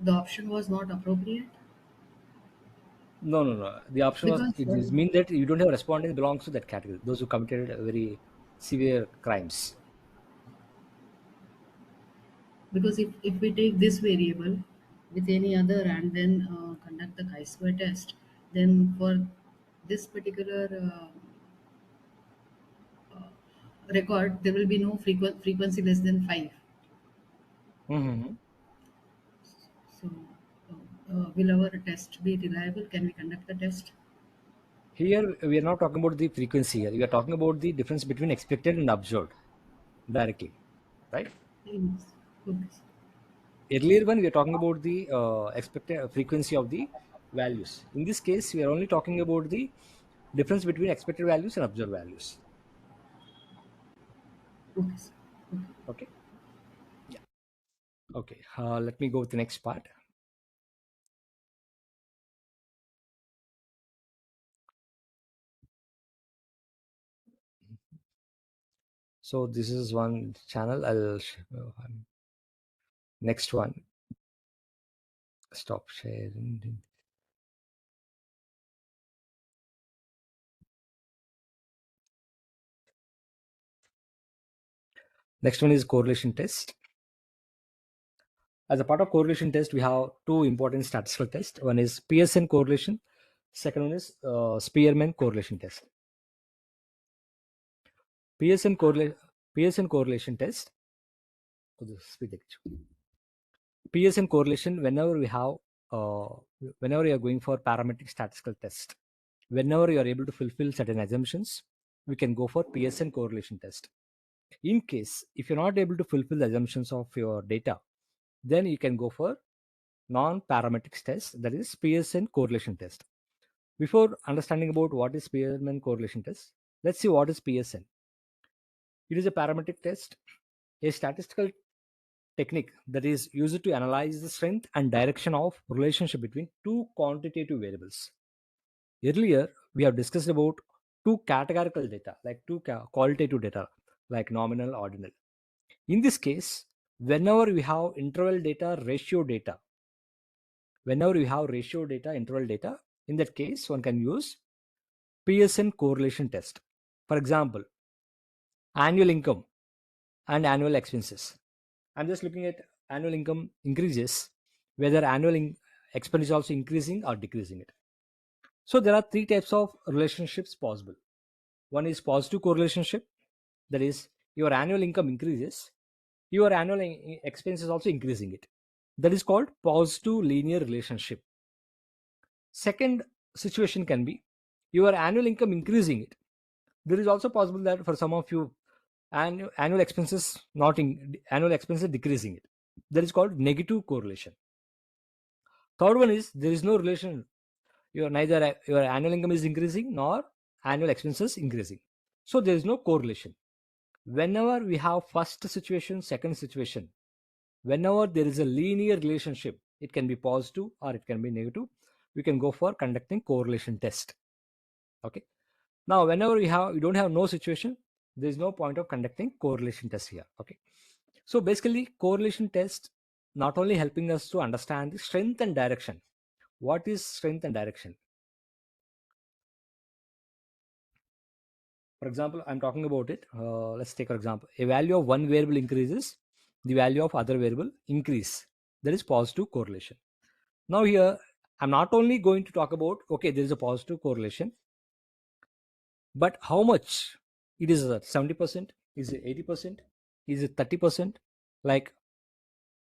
the option was not appropriate? No. The option was, Because it is mean that you don't have respondents belongs to that category. Those who committed very severe crimes. because if we take this variable with any other and then conduct the chi-square test, then for this particular record there will be no frequency less than 5. Mm-hmm. So will our test be reliable? Can we conduct the test? Here we are not talking about the frequency here. We are talking about the difference between expected and observed directly, right? Yes. Okay. Earlier one we are talking about the expected frequency of the values. In this case, we are only talking about the difference between expected values and observed values. Okay, sir. Okay. Okay. Yeah. Okay. Let me go with the next part. So this is one channel. Next one. Stop sharing. Next one is correlation test. As a part of correlation test, we have two important statistical tests. One is Pearson correlation. Second one is Spearman correlation test. Pearson correlation test. Pearson correlation, whenever we have, whenever you are going for parametric statistical test, whenever you are able to fulfill certain assumptions, we can go for Pearson correlation test. In case, if you're not able to fulfill the assumptions of your data, then you can go for non-parametric test, that is Pearson correlation test. Before understanding about what is Spearman correlation test, let's see what is Pearson. It is a parametric test, a statistical technique that is used to analyze the strength and direction of relationship between two quantitative variables. Earlier, we have discussed about two categorical data, like two qualitative data, like nominal, ordinal. In this case, whenever we have interval data, ratio data, interval data, in that case, one can use Pearson correlation test. For example, annual income and annual expenses. I'm just looking at annual income increases, whether annual expense is also increasing or decreasing it. So there are three types of relationships possible. One is positive correlation, that is your annual income increases, your annual expense is also increasing it. That is called positive linear relationship. Second situation can be your annual income increasing it. There is also possible that for some of you annual expenses annual expenses decreasing it. That is called negative correlation. Third one is there is no relation. Neither your annual income is increasing nor annual expenses increasing. So there is no correlation. Whenever we have first situation, second situation, whenever there is a linear relationship, it can be positive or it can be negative, we can go for conducting correlation test. Okay. Now, whenever we don't have no situation, there is no point of conducting correlation test here. Okay. So basically, correlation test not only helping us to understand the strength and direction. What is strength and direction? For example, I'm talking about it. Let's take for example, a value of one variable increases, the value of other variable increase. That is positive correlation. Now here, I'm not only going to talk about, okay, there is a positive correlation, but how much? It is 70%, is it 80%, is it 30%? Like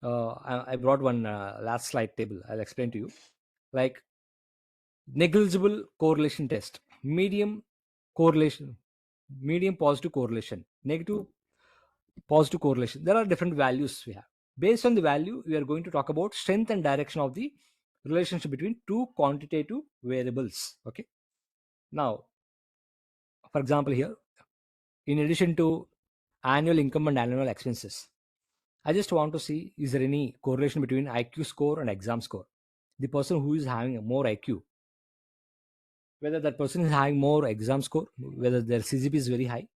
I brought one last slide table. I'll explain to you. Like negligible correlation test, medium correlation, medium positive correlation, negative positive correlation. There are different values we have. Based on the value, we are going to talk about strength and direction of the relationship between two quantitative variables. Okay. Now, for example, here, in addition to annual income and annual expenses, I just want to see, is there any correlation between IQ score and exam score? The person who is having more IQ, whether that person is having more exam score, whether their CGP is very high.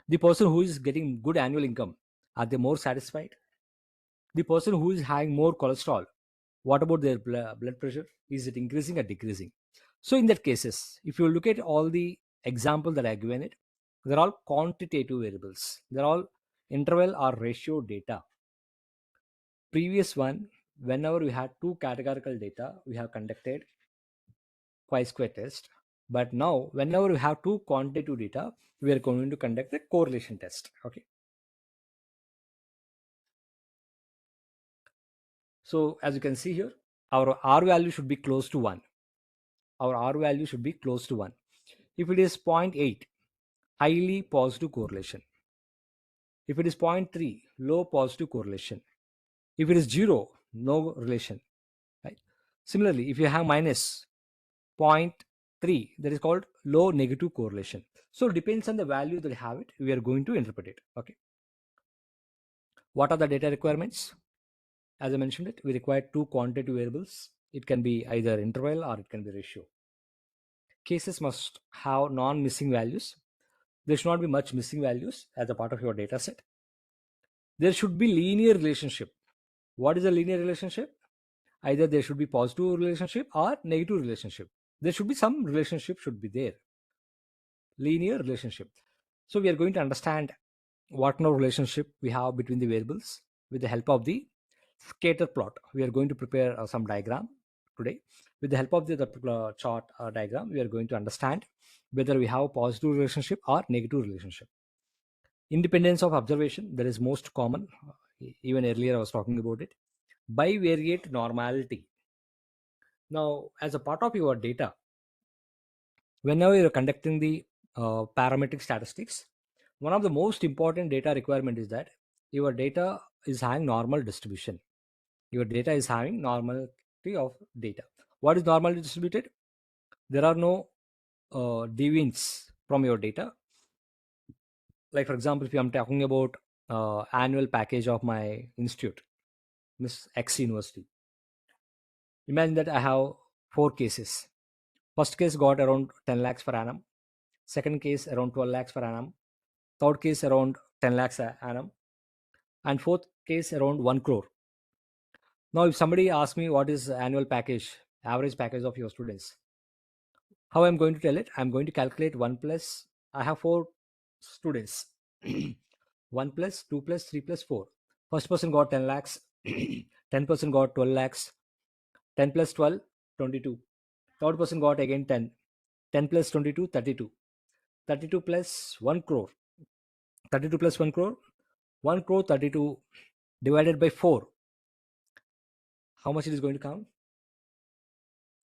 The person who is getting good annual income, are they more satisfied? The person who is having more cholesterol, what about their blood pressure? Is it increasing or decreasing? So in that cases, if you look at all the examples that I have given it, they're all quantitative variables. They're all interval or ratio data. Previous one, whenever we had two categorical data, we have conducted chi-square test. But now, whenever we have two quantitative data, we are going to conduct a correlation test. Okay. So as you can see here, our R value should be close to 1. Our R value should be close to 1. If it is 0.8, highly positive correlation. If it is 0.3, low positive correlation. If it is 0, no relation. Right? Similarly, if you have minus 0.3, that is called low negative correlation. So it depends on the value that you have it, we are going to interpret it. Okay. What are the data requirements? As I mentioned it, we require two quantitative variables. It can be either interval or it can be ratio. Cases must have non-missing values. There should not be much missing values as a part of your data set. There should be linear relationship. What is a linear relationship? Either there should be positive relationship or negative relationship. There should be some relationship should be there. Linear relationship. So we are going to understand what kind of relationship we have between the variables with the help of the scatter plot. We are going to prepare some diagram today. With the help of the chart diagram, we are going to understand whether we have positive relationship or negative relationship. Independence of observation, that is most common. Even earlier I was talking about it. Bivariate normality. Now, as a part of your data, whenever you're conducting the parametric statistics, one of the most important data requirement is that your data is having normal distribution. Your data is having normality of data. What is normally distributed? There are no deviance from your data. Like for example, if I'm talking about annual package of my institute, Miss X University, imagine that I have 4 cases. First case got around 10 lakhs per annum. Second case around 12 lakhs per annum. Third case around 10 lakhs per annum. And fourth case around 1 crore. Now, if somebody asks me what is annual package, average package of your students, how I'm going to tell it? I'm going to calculate 1 plus, I have 4 students. 1 plus, 2 plus, 3 plus 4. First person got 10 lakhs. 10% got 12 lakhs. 10 plus 12, 22. Third person got again 10. 10 plus 22, 32. 32 plus 1 crore. 32 plus 1 crore. 1 crore 32 divided by 4. How much it is going to come?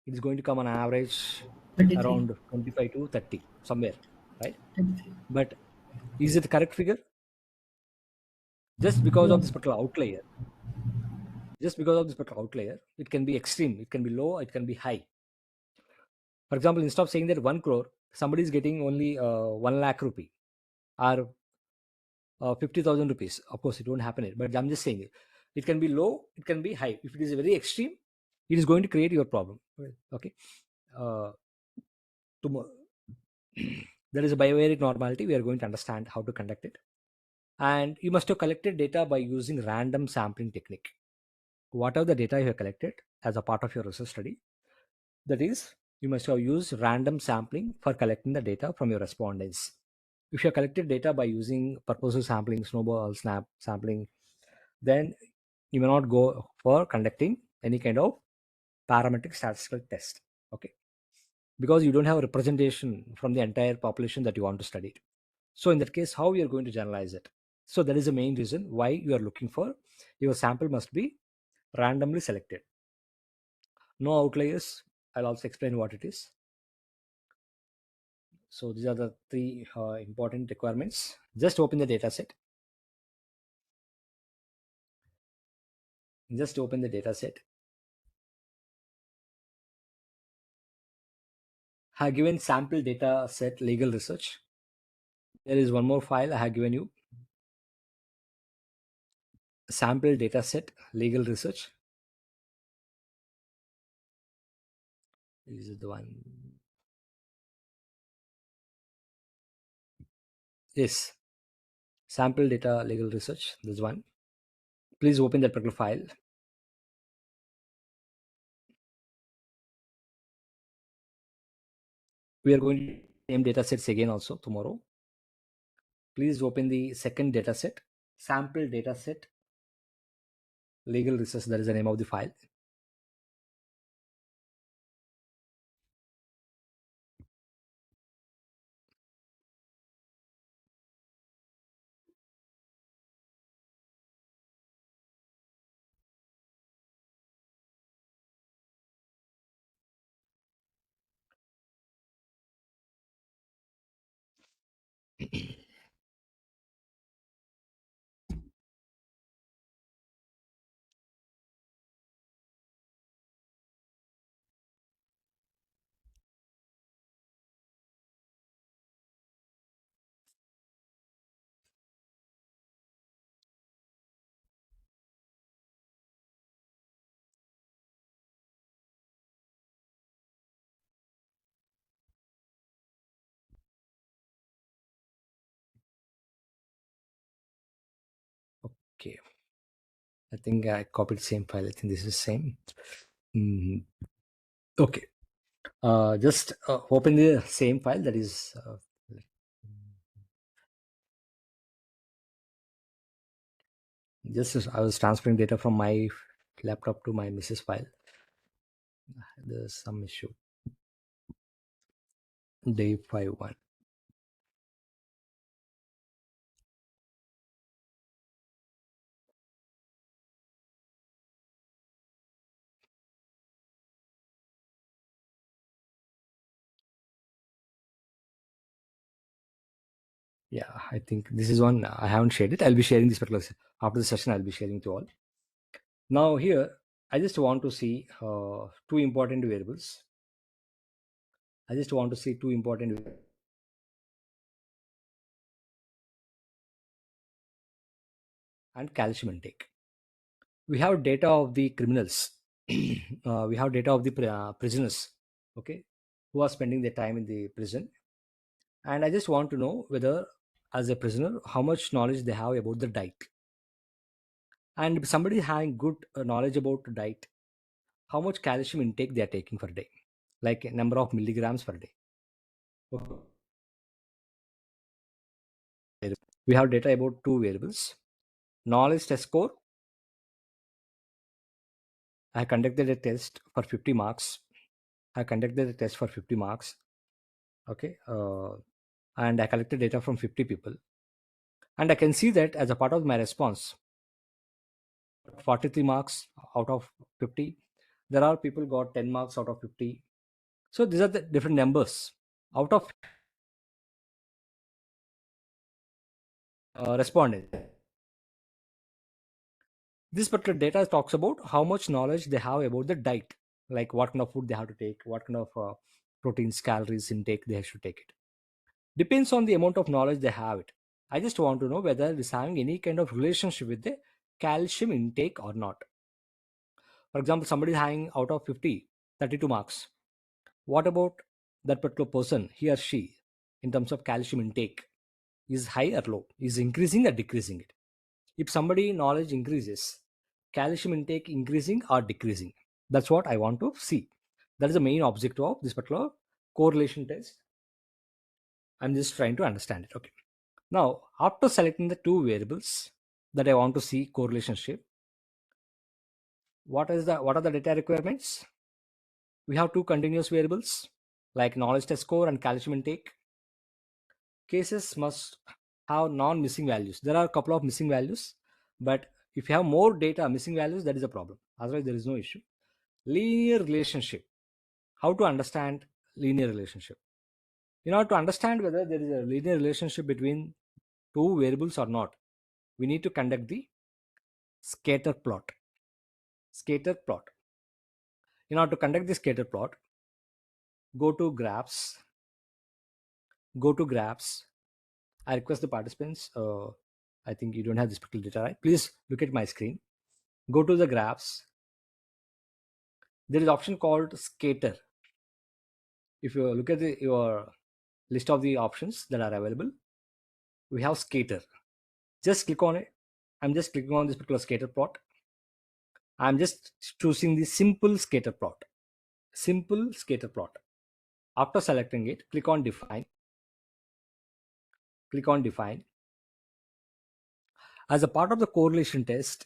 It is going to come on average 33. around 25 to 30, somewhere, right? 33. But is it the correct figure? Just because No. of this particular outlier, it can be extreme, it can be low, it can be high. For example, instead of saying that 1 crore, somebody is getting only 1 lakh rupee or 50,000 rupees. Of course, it won't happen, but I'm just saying it can be low, it can be high. If it is very extreme, it is going to create your problem. Okay. There is a bivariate normality. We are going to understand how to conduct it. And you must have collected data by using random sampling technique. Whatever the data you have collected as a part of your research study, that is, you must have used random sampling for collecting the data from your respondents. If you have collected data by using purposive sampling, snowball snap sampling, then you may not go for conducting any kind of parametric statistical test. Okay. Because you don't have a representation from the entire population that you want to study. So in that case, how you are going to generalize it? So that is the main reason why you are looking for your sample must be randomly selected. No outliers. I'll also explain what it is. So these are the 3 important requirements. Just open the data set. Just open the data set. I have given sample data set legal research. There is one more file I have given you. Sample data set legal research. This is the one. Yes. Sample data legal research. This one. Please open that particular file. We are going to same data sets again also tomorrow. Please open the second data set. Sample data set legal research. That is the name of the file. Okay. I think I copied the same file. I think this is same. Okay. Just open the same file. That is just as I was transferring data from my laptop to my Mrs. file. There's some issue. Day 5.1. Yeah, I think this is one. I haven't shared it. I'll be sharing this particular after the session. I'll be sharing to all. Now here, I just want to see two important variables. I just want to see two important and calcium intake. We have data of the criminals. We have data of the prisoners, okay, who are spending their time in the prison. And I just want to know whether, as a prisoner, how much knowledge they have about the diet. And if somebody having good knowledge about diet, how much calcium intake they are taking per day, like a number of milligrams per day. Okay. We have data about two variables. Knowledge test score. I conducted a test for 50 marks. I conducted a test for 50 marks. Okay. And I collected data from 50 people. And I can see that as a part of my response, 43 marks out of 50. There are people got 10 marks out of 50. So these are the different numbers. Out of respondents. This particular data talks about how much knowledge they have about the diet, like what kind of food they have to take, what kind of proteins, calories intake they should take it. Depends on the amount of knowledge they have it. I just want to know whether it is having any kind of relationship with the calcium intake or not. For example, somebody is having out of 50, 32 marks. What about that particular person, he or she, in terms of calcium intake? Is high or low? Is increasing or decreasing it? If somebody knowledge increases, calcium intake increasing or decreasing? That's what I want to see. That is the main objective of this particular correlation test. I'm just trying to understand it. Okay. Now, after selecting the two variables that I want to see correlation shape, what are the data requirements? We have two continuous variables like knowledge test score and calcium intake. Cases must have non-missing values. There are a couple of missing values, but if you have more data missing values, that is a problem. Otherwise, there is no issue. Linear relationship. How to understand linear relationship? In order to understand whether there is a linear relationship between two variables or not, we need to conduct the scatter plot. scatter plot. In order to conduct this scatter plot, go to graphs. I request the participants, I think you don't have this particular data, right? Please look at my screen. Go to the graphs. There is option called scatter. If you look at your list of the options that are available, we have scatter. Just click on it. I'm just clicking on this particular scatter plot. I'm just choosing the simple scatter plot. After selecting it, click on define. As a part of the correlation test,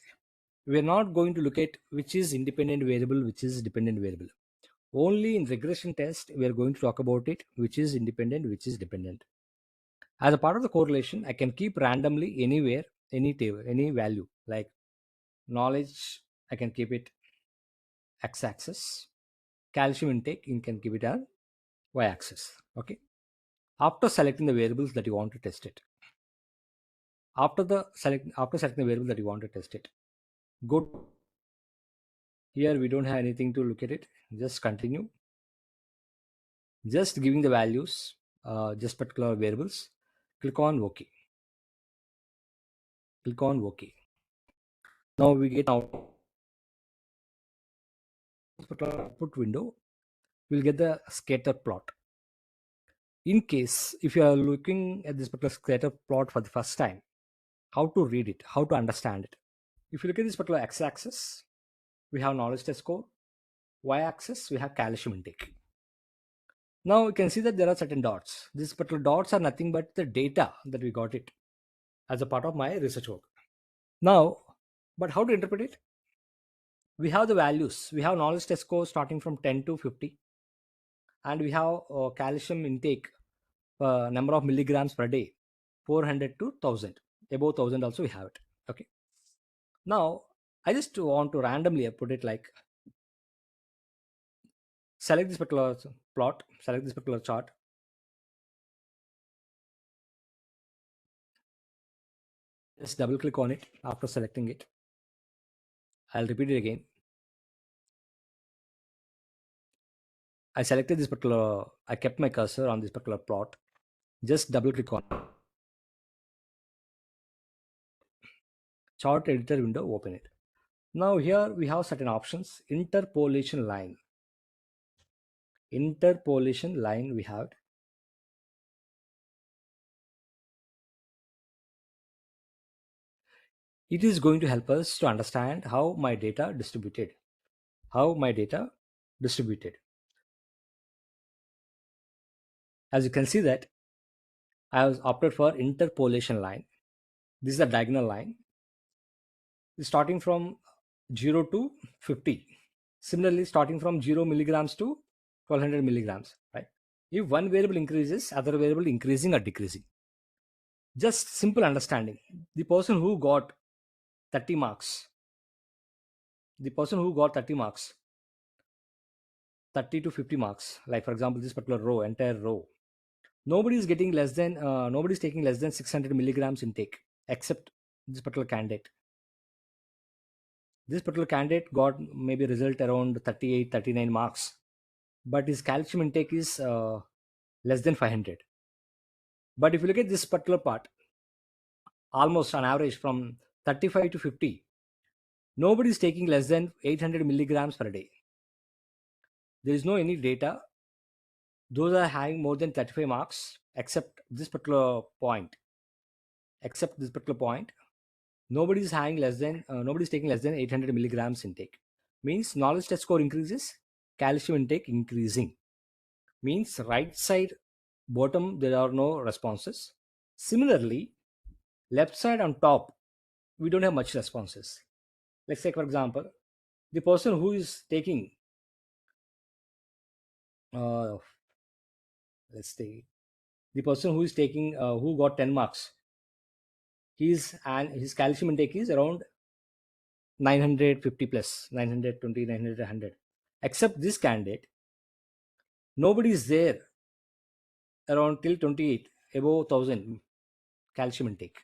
we're not going to look at which is independent variable, which is dependent variable. Only in regression test, we are going to talk about it, which is independent, which is dependent. As a part of the correlation, I can keep randomly anywhere, any table, any value, like knowledge, I can keep it x-axis. Calcium intake, you can keep it on y-axis. Okay. After selecting the variables that you want to test it, after selecting the variable that you want to test it, go here. We don't have anything to look at it. Just continue. Just giving the values, just particular variables. Click on OK. Now we get output window. We'll get the scatter plot. In case if you are looking at this particular scatter plot for the first time, how to read it, how to understand it. If you look at this particular x-axis, we have knowledge test score. Y-axis, we have calcium intake. Now you can see that there are certain dots. These particular dots are nothing but the data that we got it as a part of my research work. Now, but how to interpret it? We have the values. We have knowledge test score starting from 10 to 50. And we have calcium intake, number of milligrams per day, 400 to 1000. Above 1000 also we have it. Okay. Now, I just want to randomly put it like, select this particular plot, select this particular chart. Just double click on it after selecting it. I'll repeat it again. I selected this particular, I kept my cursor on this particular plot. Just double click on it. Chart editor window, open it. Now here we have certain options. Interpolation line we have. It is going to help us to understand how my data distributed. As you can see that I was opted for interpolation line. This is a diagonal line. It's starting from 0 to 50. Similarly, starting from 0 milligrams to 1200 milligrams, right? If one variable increases, other variable increasing or decreasing. Just simple understanding. The person who got 30 marks, 30 to 50 marks, like for example, this particular row, entire row, nobody's taking less than 600 milligrams intake, except this particular candidate. This particular candidate got maybe result around 38, 39 marks, but his calcium intake is less than 500. But if you look at this particular part, almost on average from 35 to 50, nobody is taking less than 800 milligrams per day. There is no any data. Those are having more than 35 marks, except this particular point. Nobody is having nobody is taking less than 800 milligrams intake. Means knowledge test score increases, calcium intake increasing. Means right side bottom there are no responses. Similarly, left side on top, we don't have much responses. Let's say, for example, the person who is taking, who got 10 marks, his calcium intake is around 950 plus, 920, 900, 100. Except this candidate, nobody is there around till 28, above 1000 calcium intake.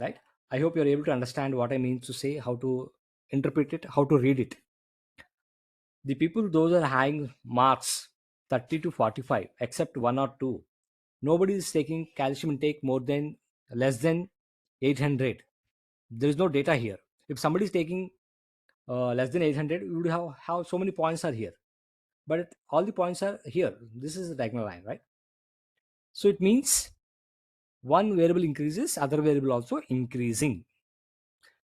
Right? I hope you're able to understand what I mean to say, how to interpret it, how to read it. The people, those are having marks 30 to 45, except one or two. Nobody is taking calcium intake more than less than 800. There is no data here. If somebody is taking less than 800, we would have how so many points are here. But all the points are here. This is a diagonal line, right? So it means one variable increases, other variable also increasing.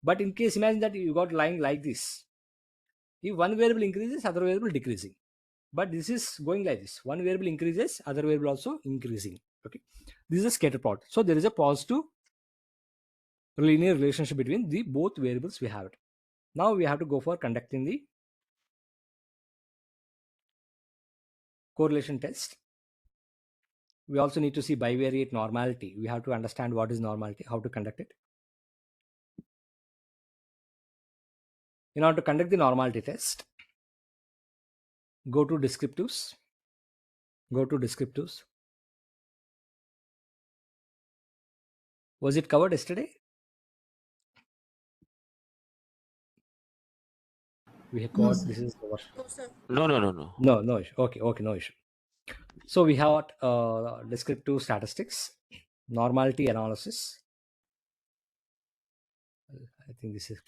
But in case, imagine that you got line like this. If one variable increases, other variable decreasing. But this is going like this. One variable increases, other variable also increasing. Okay. This is a scatter plot. So there is a positive linear relationship between the both variables we have it. Now we have to go for conducting the correlation test. We also need to see bivariate normality. We have to understand what is normality, how to conduct it. In order to conduct the normality test, go to descriptives. Go to descriptives. Was it covered yesterday? We have No, got sir. this is No. issue. Okay, no issue. So we have descriptive statistics, normality analysis. I think this is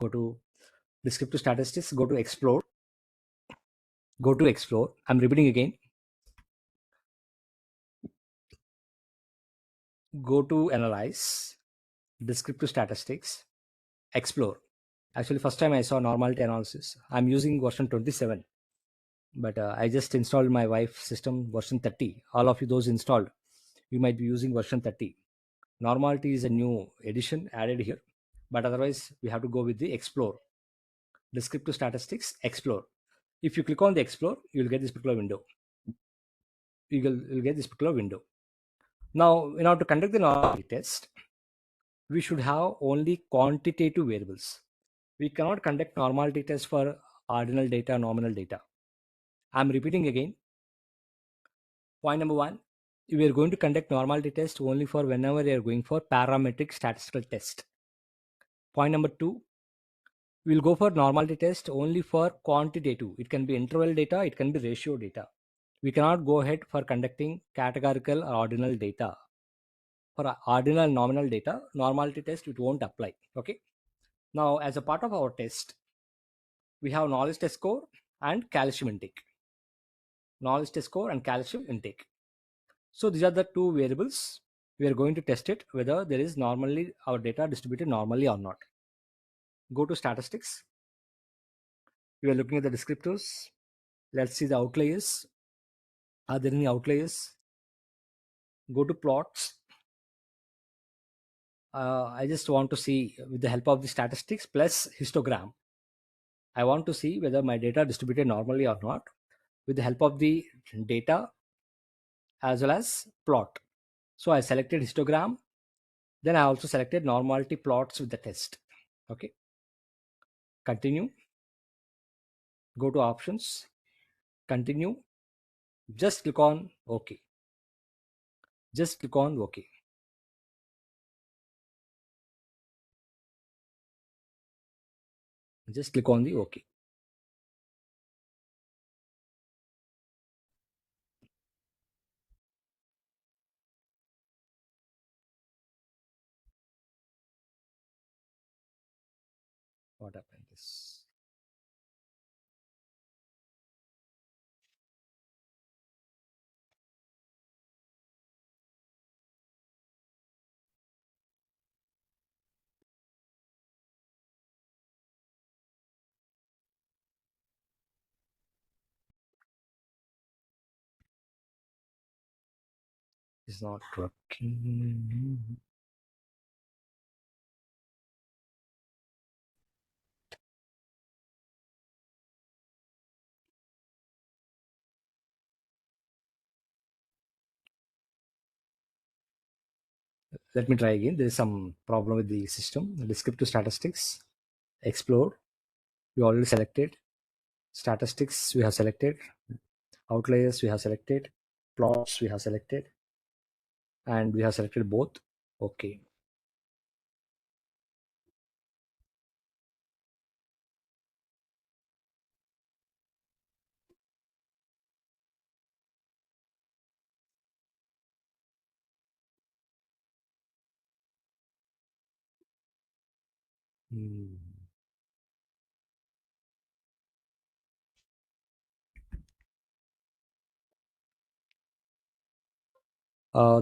go to descriptive statistics, go to explore. Go to explore. I'm repeating again. Go to analyze, descriptive statistics, explore. Actually, first time I saw normality analysis. I'm using version 27, but I just installed my wife's system version 30. All of you those installed, you might be using version 30. Normality is a new addition added here, but otherwise we have to go with the explore. Descriptive statistics, explore. If you click on the explore, you'll get this particular window. You'll get this particular window. Now, in order to conduct the normality test, we should have only quantitative variables. We cannot conduct normality test for ordinal data, nominal data. I'm repeating again. Point number one, we are going to conduct normality test only for whenever you are going for parametric statistical test. Point number two, we'll go for normality test only for quantitative. It can be interval data, it can be ratio data. We cannot go ahead for conducting categorical or ordinal data. For ordinal nominal data, normality test, it won't apply. Okay. Now, as a part of our test, we have knowledge test score and calcium intake. Knowledge test score and calcium intake. So these are the two variables. We are going to test it whether there is normally our data distributed normally or not. Go to statistics. We are looking at the descriptors. Let's see the outliers. Are there any outliers? Go to plots. I just want to see with the help of the statistics plus histogram. I want to see whether my data distributed normally or not with the help of the data as well as plot. So I selected histogram. Then I also selected normality plots with the test. Okay. Continue. Go to options. Continue. Just click on OK. Just click on OK. Just click on the OK. What happened is it's not working. Let me try again. There is some problem with the system. Descriptive statistics, explore. We already selected. Statistics we have selected. Outliers we have selected. Plots we have selected. And we have selected both. Okay.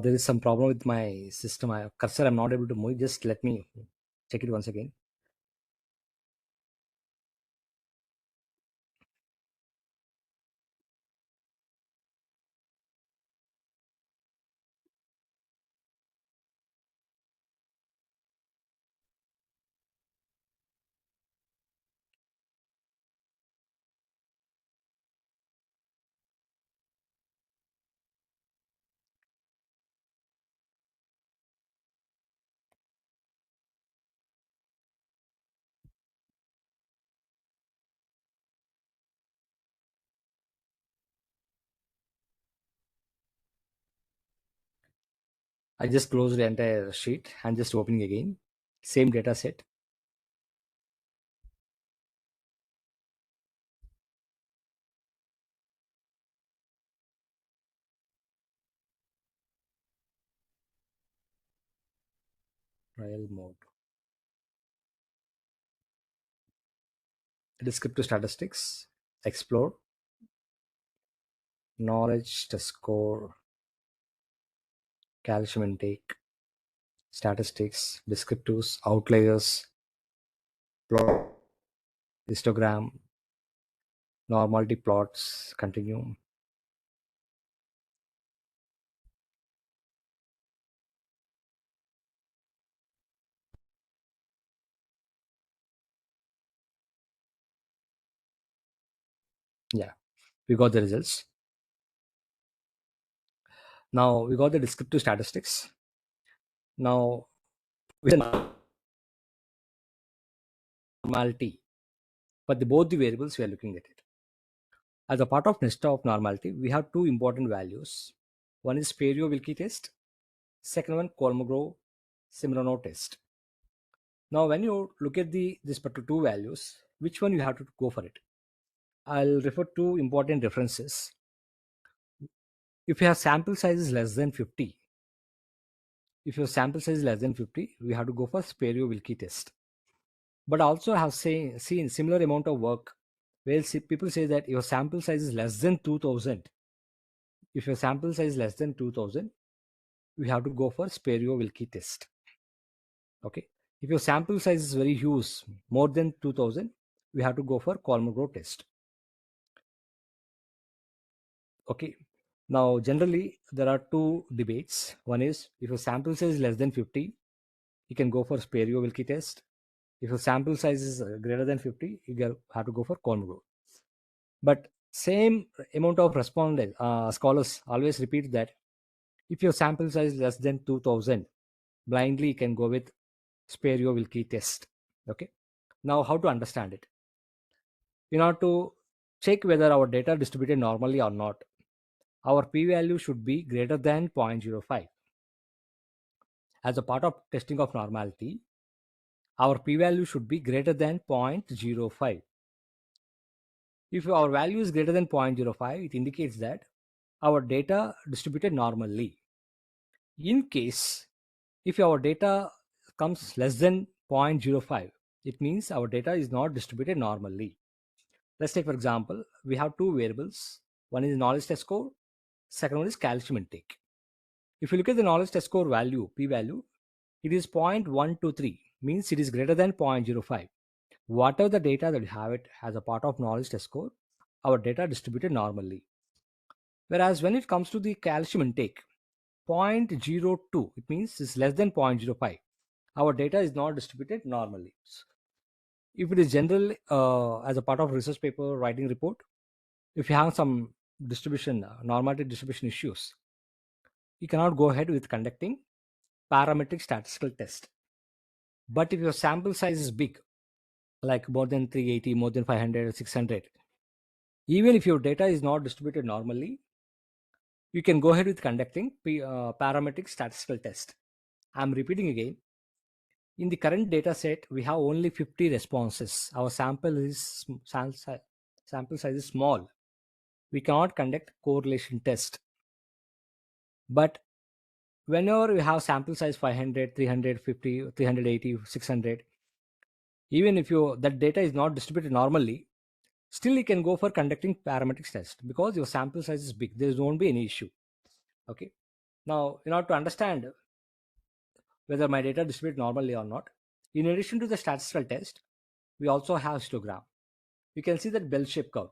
There is some problem with my system. Cursor, I'm not able to move. Just let me check it once again. I just closed the entire sheet and just opening again. Same data set. Trial mode. Descriptive statistics. Explore. Knowledge test score. Calcium intake. Statistics. Descriptives. Outliers. Plot. Histogram. Normality plots. Continue. Yeah, we got the results. Now we got the descriptive statistics. Now with the normality, but both the variables we are looking at it. As a part of nest of normality, we have two important values. One is Perio-Wilkie test. Second one, Kolmogorov-Smirnov test. Now, when you look at this particular two values, which one you have to go for it? I'll refer to important references. If you have sample size is less than 50, we have to go for Perio-Wilkie test. But also have seen similar amount of work where people say that your sample size is less than 2000. If your sample size is less than 2000, we have to go for Perio-Wilkie test. Okay. If your sample size is very huge, more than 2000, we have to go for Kolmogorov test. Okay. Now, generally, there are two debates. One is if your sample size is less than 50, you can go for Perio-Wilkie test. If your sample size is greater than 50, you have to go for Kolmogorov. But same amount of respondents, scholars always repeat that if your sample size is less than 2000, blindly you can go with Perio-Wilkie test. Okay. Now, how to understand it? In order to check whether our data distributed normally or not, our p-value should be greater than 0.05. As a part of testing of normality, our p-value should be greater than 0.05. If our value is greater than 0.05, it indicates that our data distributed normally. In case if our data comes less than 0.05, it means our data is not distributed normally. Let's take, for example, we have two variables. One is knowledge test score. Second one is calcium intake. If you look at the knowledge test score value, p-value, it is 0.123, means it is greater than 0.05. Whatever the data that we have it as a part of knowledge test score, our data distributed normally. Whereas when it comes to the calcium intake, 0.02, it means it's less than 0.05. Our data is not distributed normally. If it is general as a part of research paper writing report, if you have some distribution, normality distribution issues, you cannot go ahead with conducting parametric statistical test. But if your sample size is big, like more than 380, more than 500, 600, even if your data is not distributed normally, you can go ahead with conducting parametric statistical test. I'm repeating again. In the current data set, we have only 50 responses. Our sample size is small. We cannot conduct correlation test. But whenever we have sample size 500, 350, 380, 600, even if that data is not distributed normally, still you can go for conducting parametric test because your sample size is big. There won't be any issue. Okay. Now, in order to understand whether my data distributed normally or not, in addition to the statistical test, we also have histogram. You can see that bell-shaped curve.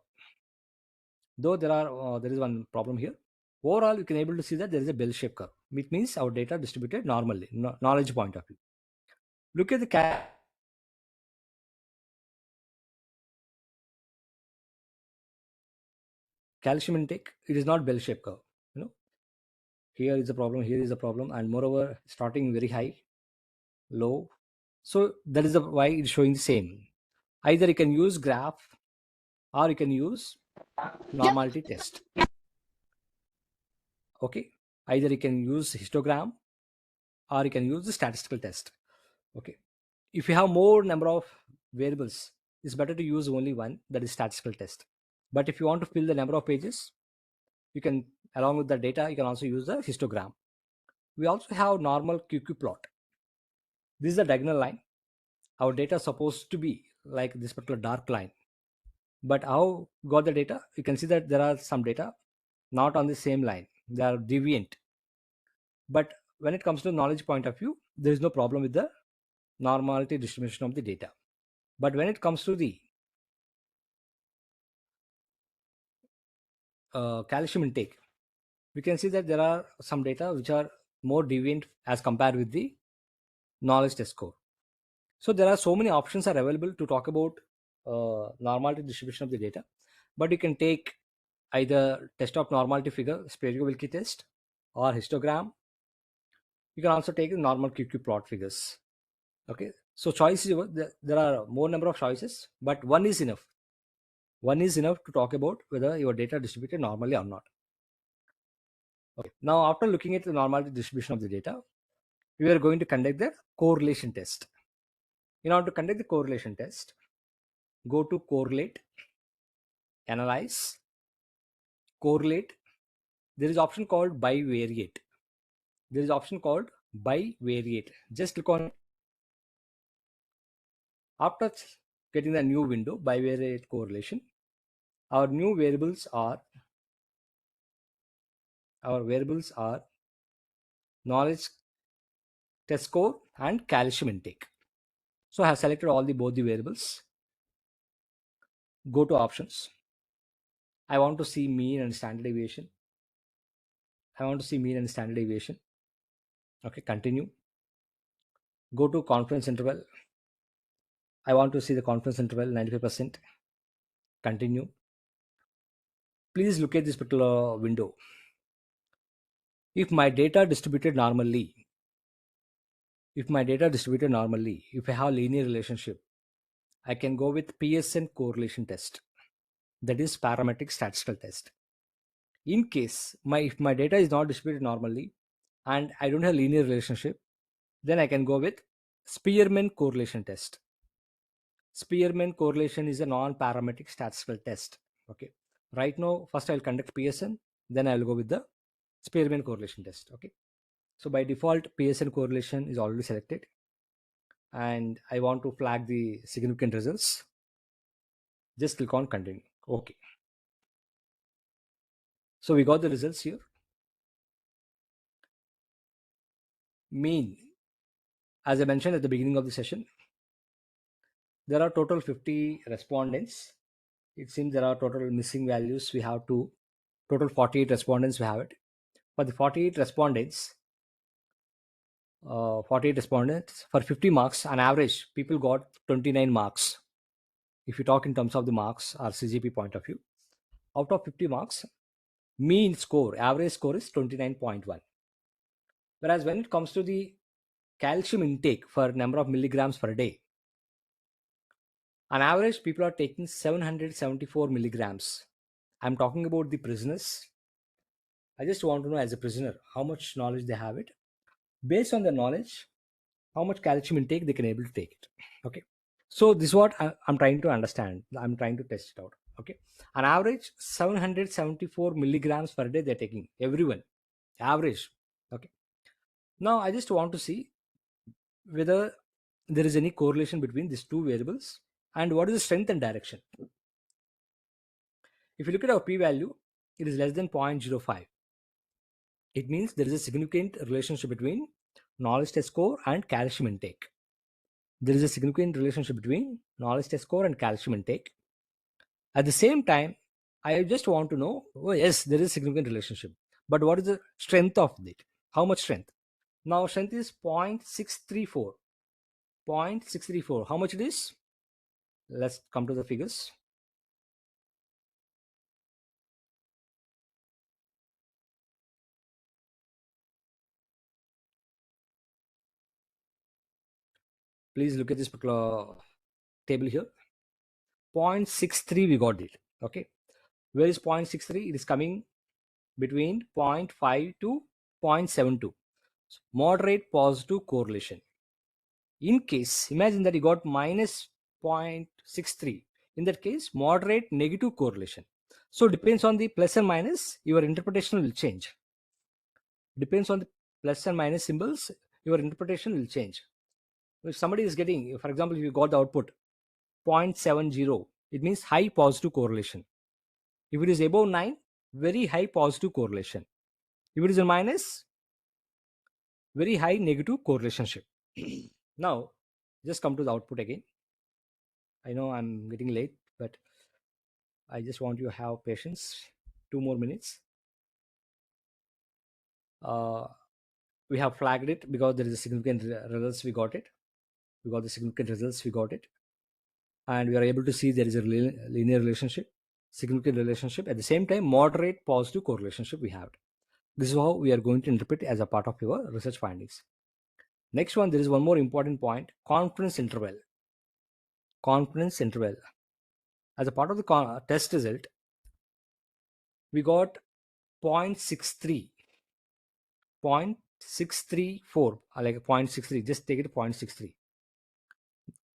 Though there is one problem here. Overall, you can able to see that there is a bell-shaped curve. It means our data distributed normally, knowledge point of view. Look at the calcium intake. It is not bell-shaped curve. Here is a problem, here is a problem, and moreover, starting very high, low. So that is why it's showing the same. Either you can use graph or you can use normality test. Okay. Either you can use histogram or you can use the statistical test. Okay. If you have more number of variables, it's better to use only one, that is statistical test. But if you want to fill the number of pages, you can, along with the data, you can also use the histogram. We also have normal QQ plot. This is a diagonal line. Our data is supposed to be like this particular dark line. But how got the data? You can see that there are some data not on the same line. They are deviant. But when it comes to knowledge point of view, there is no problem with the normality distribution of the data. But when it comes to the calcium intake, we can see that there are some data which are more deviant as compared with the knowledge test score. So there are so many options are available to talk about normality distribution of the data. But you can take either test of normality figure, Sprague-Wilkie test, or histogram. You can also take the normal QQ plot figures. Okay. So choice is, there are more number of choices, but one is enough. One is enough to talk about whether your data distributed normally or not. Okay. Now, after looking at the normality distribution of the data, we are going to conduct the correlation test. In order to conduct the correlation test, go to correlate, analyze, correlate. There is option called bivariate. There is option called bivariate. Just click on. After getting the new window, bivariate correlation, our variables are knowledge test score and calcium intake. So I have selected all both the variables. Go to options. I want to see mean and standard deviation. Okay, continue. Go to confidence interval. I want to see the confidence interval 95%. Continue. Please look at this particular window. If my data distributed normally, if I have linear relationship, I can go with PSN correlation test. That is parametric statistical test. In case if my data is not distributed normally and I don't have linear relationship, then I can go with Spearman correlation test. Spearman correlation is a non-parametric statistical test. Okay. Right now, first I'll conduct PSN, then I'll go with the Spearman correlation test. Okay. So by default, PSN correlation is already selected. And I want to flag the significant results. Just click on continue. Okay. So we got the results here. Mean, as I mentioned at the beginning of the session, there are total 50 respondents. It seems there are total missing values. We have total 48 respondents. We have it. For the 48 respondents, for 50 marks, on average, people got 29 marks. If you talk in terms of the marks or CGP point of view, out of 50 marks, mean score, average score is 29.1. Whereas when it comes to the calcium intake for number of milligrams per day, on average, people are taking 774 milligrams. I'm talking about the prisoners. I just want to know, as a prisoner, how much knowledge they have it. Based on the knowledge, how much calcium intake they can able to take it. Okay. So this is what I'm trying to understand. I'm trying to test it out. Okay. On average, 774 milligrams per day they're taking. Everyone. Average. Okay. Now I just want to see whether there is any correlation between these two variables, and what is the strength and direction. If you look at our p-value, it is less than 0.05. It means there is a significant relationship between knowledge test score and calcium intake. There is a significant relationship between knowledge test score and calcium intake. At the same time, I just want to know, oh yes, there is a significant relationship, but what is the strength of it? How much strength? Now strength is 0.634. 0.634. How much it is? Let's come to the figures. Please look at this particular table here. 0.63 we got it. Okay. Where is 0.63? It is coming between 0.5 to 0.72. So moderate positive correlation. In case, imagine that you got minus 0.63. In that case, moderate negative correlation. So depends on the plus and minus, your interpretation will change. Depends on the plus and minus symbols, your interpretation will change. If somebody is getting, for example, if you got the output 0.70, it means high positive correlation. If it is above 9, very high positive correlation. If it is a minus, very high negative correlation. Now, just come to the output again. I know I'm getting late, but I just want you to have patience. 2 more minutes. We have flagged it because there is a significant results. We got it. We got the significant results. We got it. And we are able to see there is a linear relationship, significant relationship. At the same time, moderate positive correlation we have. This is how we are going to interpret as a part of your research findings. Next one, there is one more important point, confidence interval. Confidence interval. As a part of the test result, we got 0.63, 0.634, like 0.63, just take it 0.63.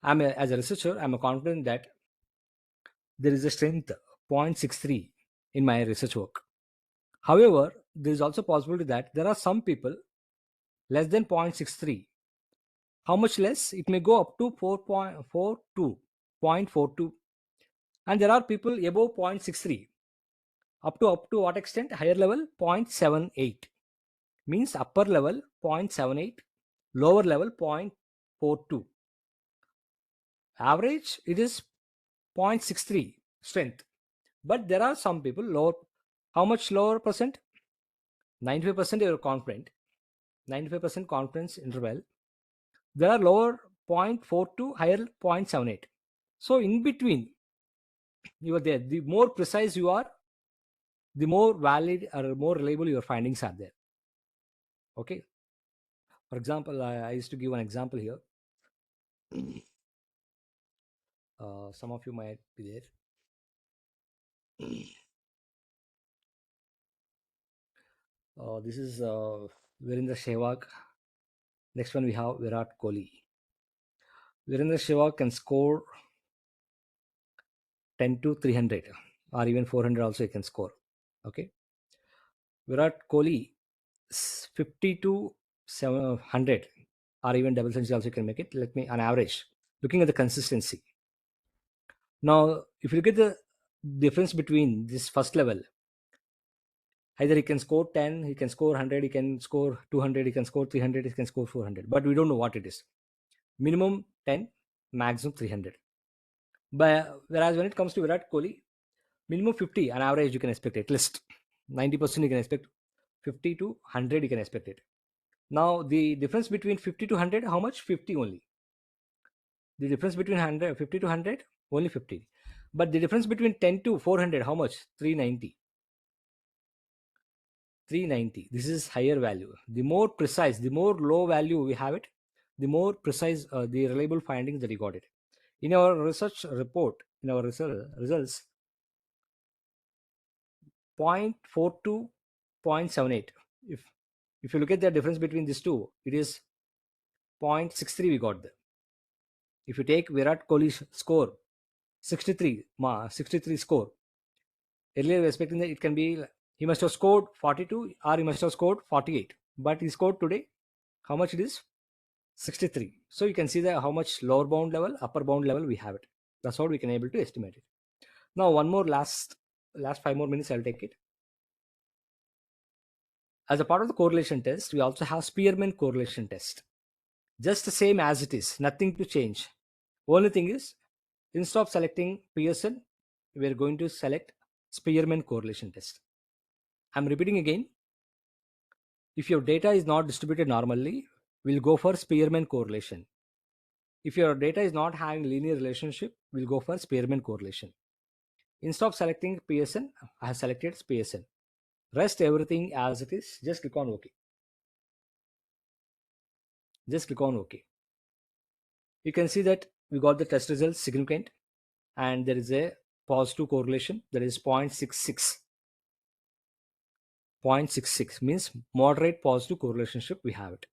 As a researcher, I'm confident that there is a strength 0.63 in my research work. However, there is also possibility that there are some people less than 0.63. How much less? It may go up to 4.42, 0.42. And there are people above 0.63. Up to what extent? Higher level 0.78. Means upper level 0.78, lower level 0.42. Average, it is 0.63 strength. But there are some people lower. How much lower percent? 95% you are confident. 95% confidence interval. There are lower 0.42, higher 0.78. So in between, you are there. The more precise you are, the more valid or more reliable your findings are there. Okay. For example, I used to give an example here. Some of you might be there. This is Virendra Sehwag. Next one we have Virat Kohli. Virendra Sehwag can score 10 to 300 or even 400 also he can score. Okay. Virat Kohli 50 to 700 or even double century also can make it. Let me on average, looking at the consistency. Now, if you look at the difference between this first level, either he can score 10, he can score 100, he can score 200, he can score 300, he can score 400, but we don't know what it is. Minimum 10, maximum 300. But whereas when it comes to Virat Kohli, minimum 50 on average you can expect at least 90% you can expect, 50 to 100 you can expect it. Now the difference between 50 to 100, how much? 50 only. The difference between 50 to 100, only 50. But the difference between 10 to 400, how much? 390. 390. This is higher value. The more precise, the more low value we have it, the more precise the reliable findings that you got it. In our research report, in our results, 0.4 to 0.78. If you look at the difference between these two, it is 0.63 we got there. If you take Virat Kohli's score, 63 score, earlier we were expecting that it can be, he must have scored 42 or he must have scored 48. But he scored today, how much it is? 63. So you can see that how much lower bound level, upper bound level we have it. That's how we can able to estimate it. Now one more last 5 more minutes I'll take it. As a part of the correlation test, we also have Spearman correlation test. Just the same as it is, nothing to change. Only thing is, instead of selecting Pearson, we are going to select Spearman correlation test. I'm repeating again. If your data is not distributed normally, we'll go for Spearman correlation. If your data is not having linear relationship, we'll go for Spearman correlation. Instead of selecting Pearson, I have selected Pearson. Rest everything as it is, just click on OK. Just click on OK. You can see that we got the test results significant and there is a positive correlation, that is 0.66. 0.66 means moderate positive correlation we have it.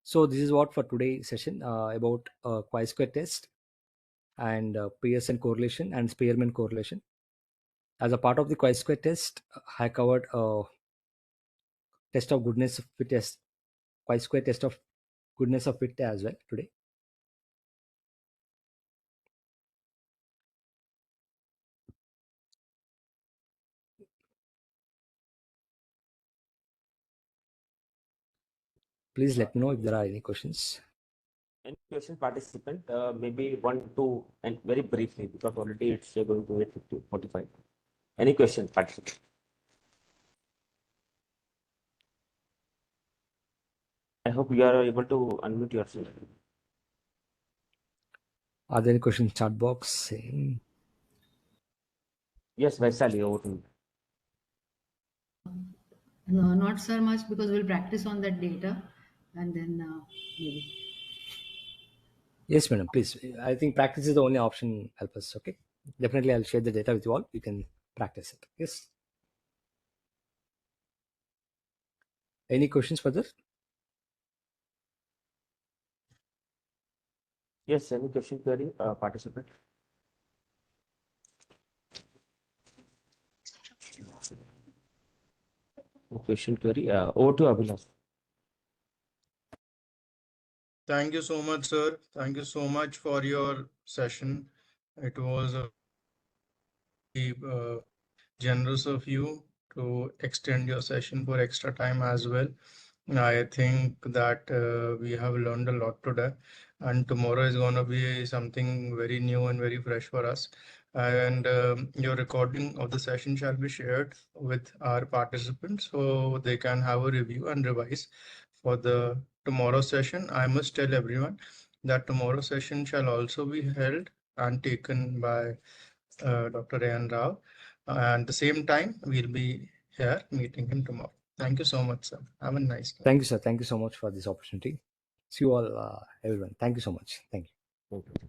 So this is what for today's session about chi-square test and Pearson correlation and Spearman correlation. As a part of the chi-square test, I covered test of goodness of fit test, chi-square test of goodness of fit as well today. Please let me know if there are any questions. Any question, participant? Maybe 1, 2, and very briefly, because already it's going to be 45. Any question, participant? I hope you are able to unmute yourself. Are there any questions in chat box? Yes, Vaisali, over to you. No, not so much, because we'll practice on that data and then maybe. Yes, madam, please. I think practice is the only option. Help us, okay? Definitely, I'll share the data with you all. You can practice it. Yes. Any questions for this? Yes, any question, query, participant? Question, query. Over to Abhilash. Thank you so much, sir. Thank you so much for your session. It was generous of you to extend your session for extra time as well. I think that we have learned a lot today, and tomorrow is going to be something very new and very fresh for us. And your recording of the session shall be shared with our participants so they can have a review and revise for the tomorrow session. I must tell everyone that tomorrow session shall also be held and taken by Dr. N Rao. And the same time, we'll be here meeting him tomorrow. Thank you so much, sir. Have a nice day. Thank you, sir. Thank you so much for this opportunity. See you all, everyone. Thank you so much. Thank you. Okay.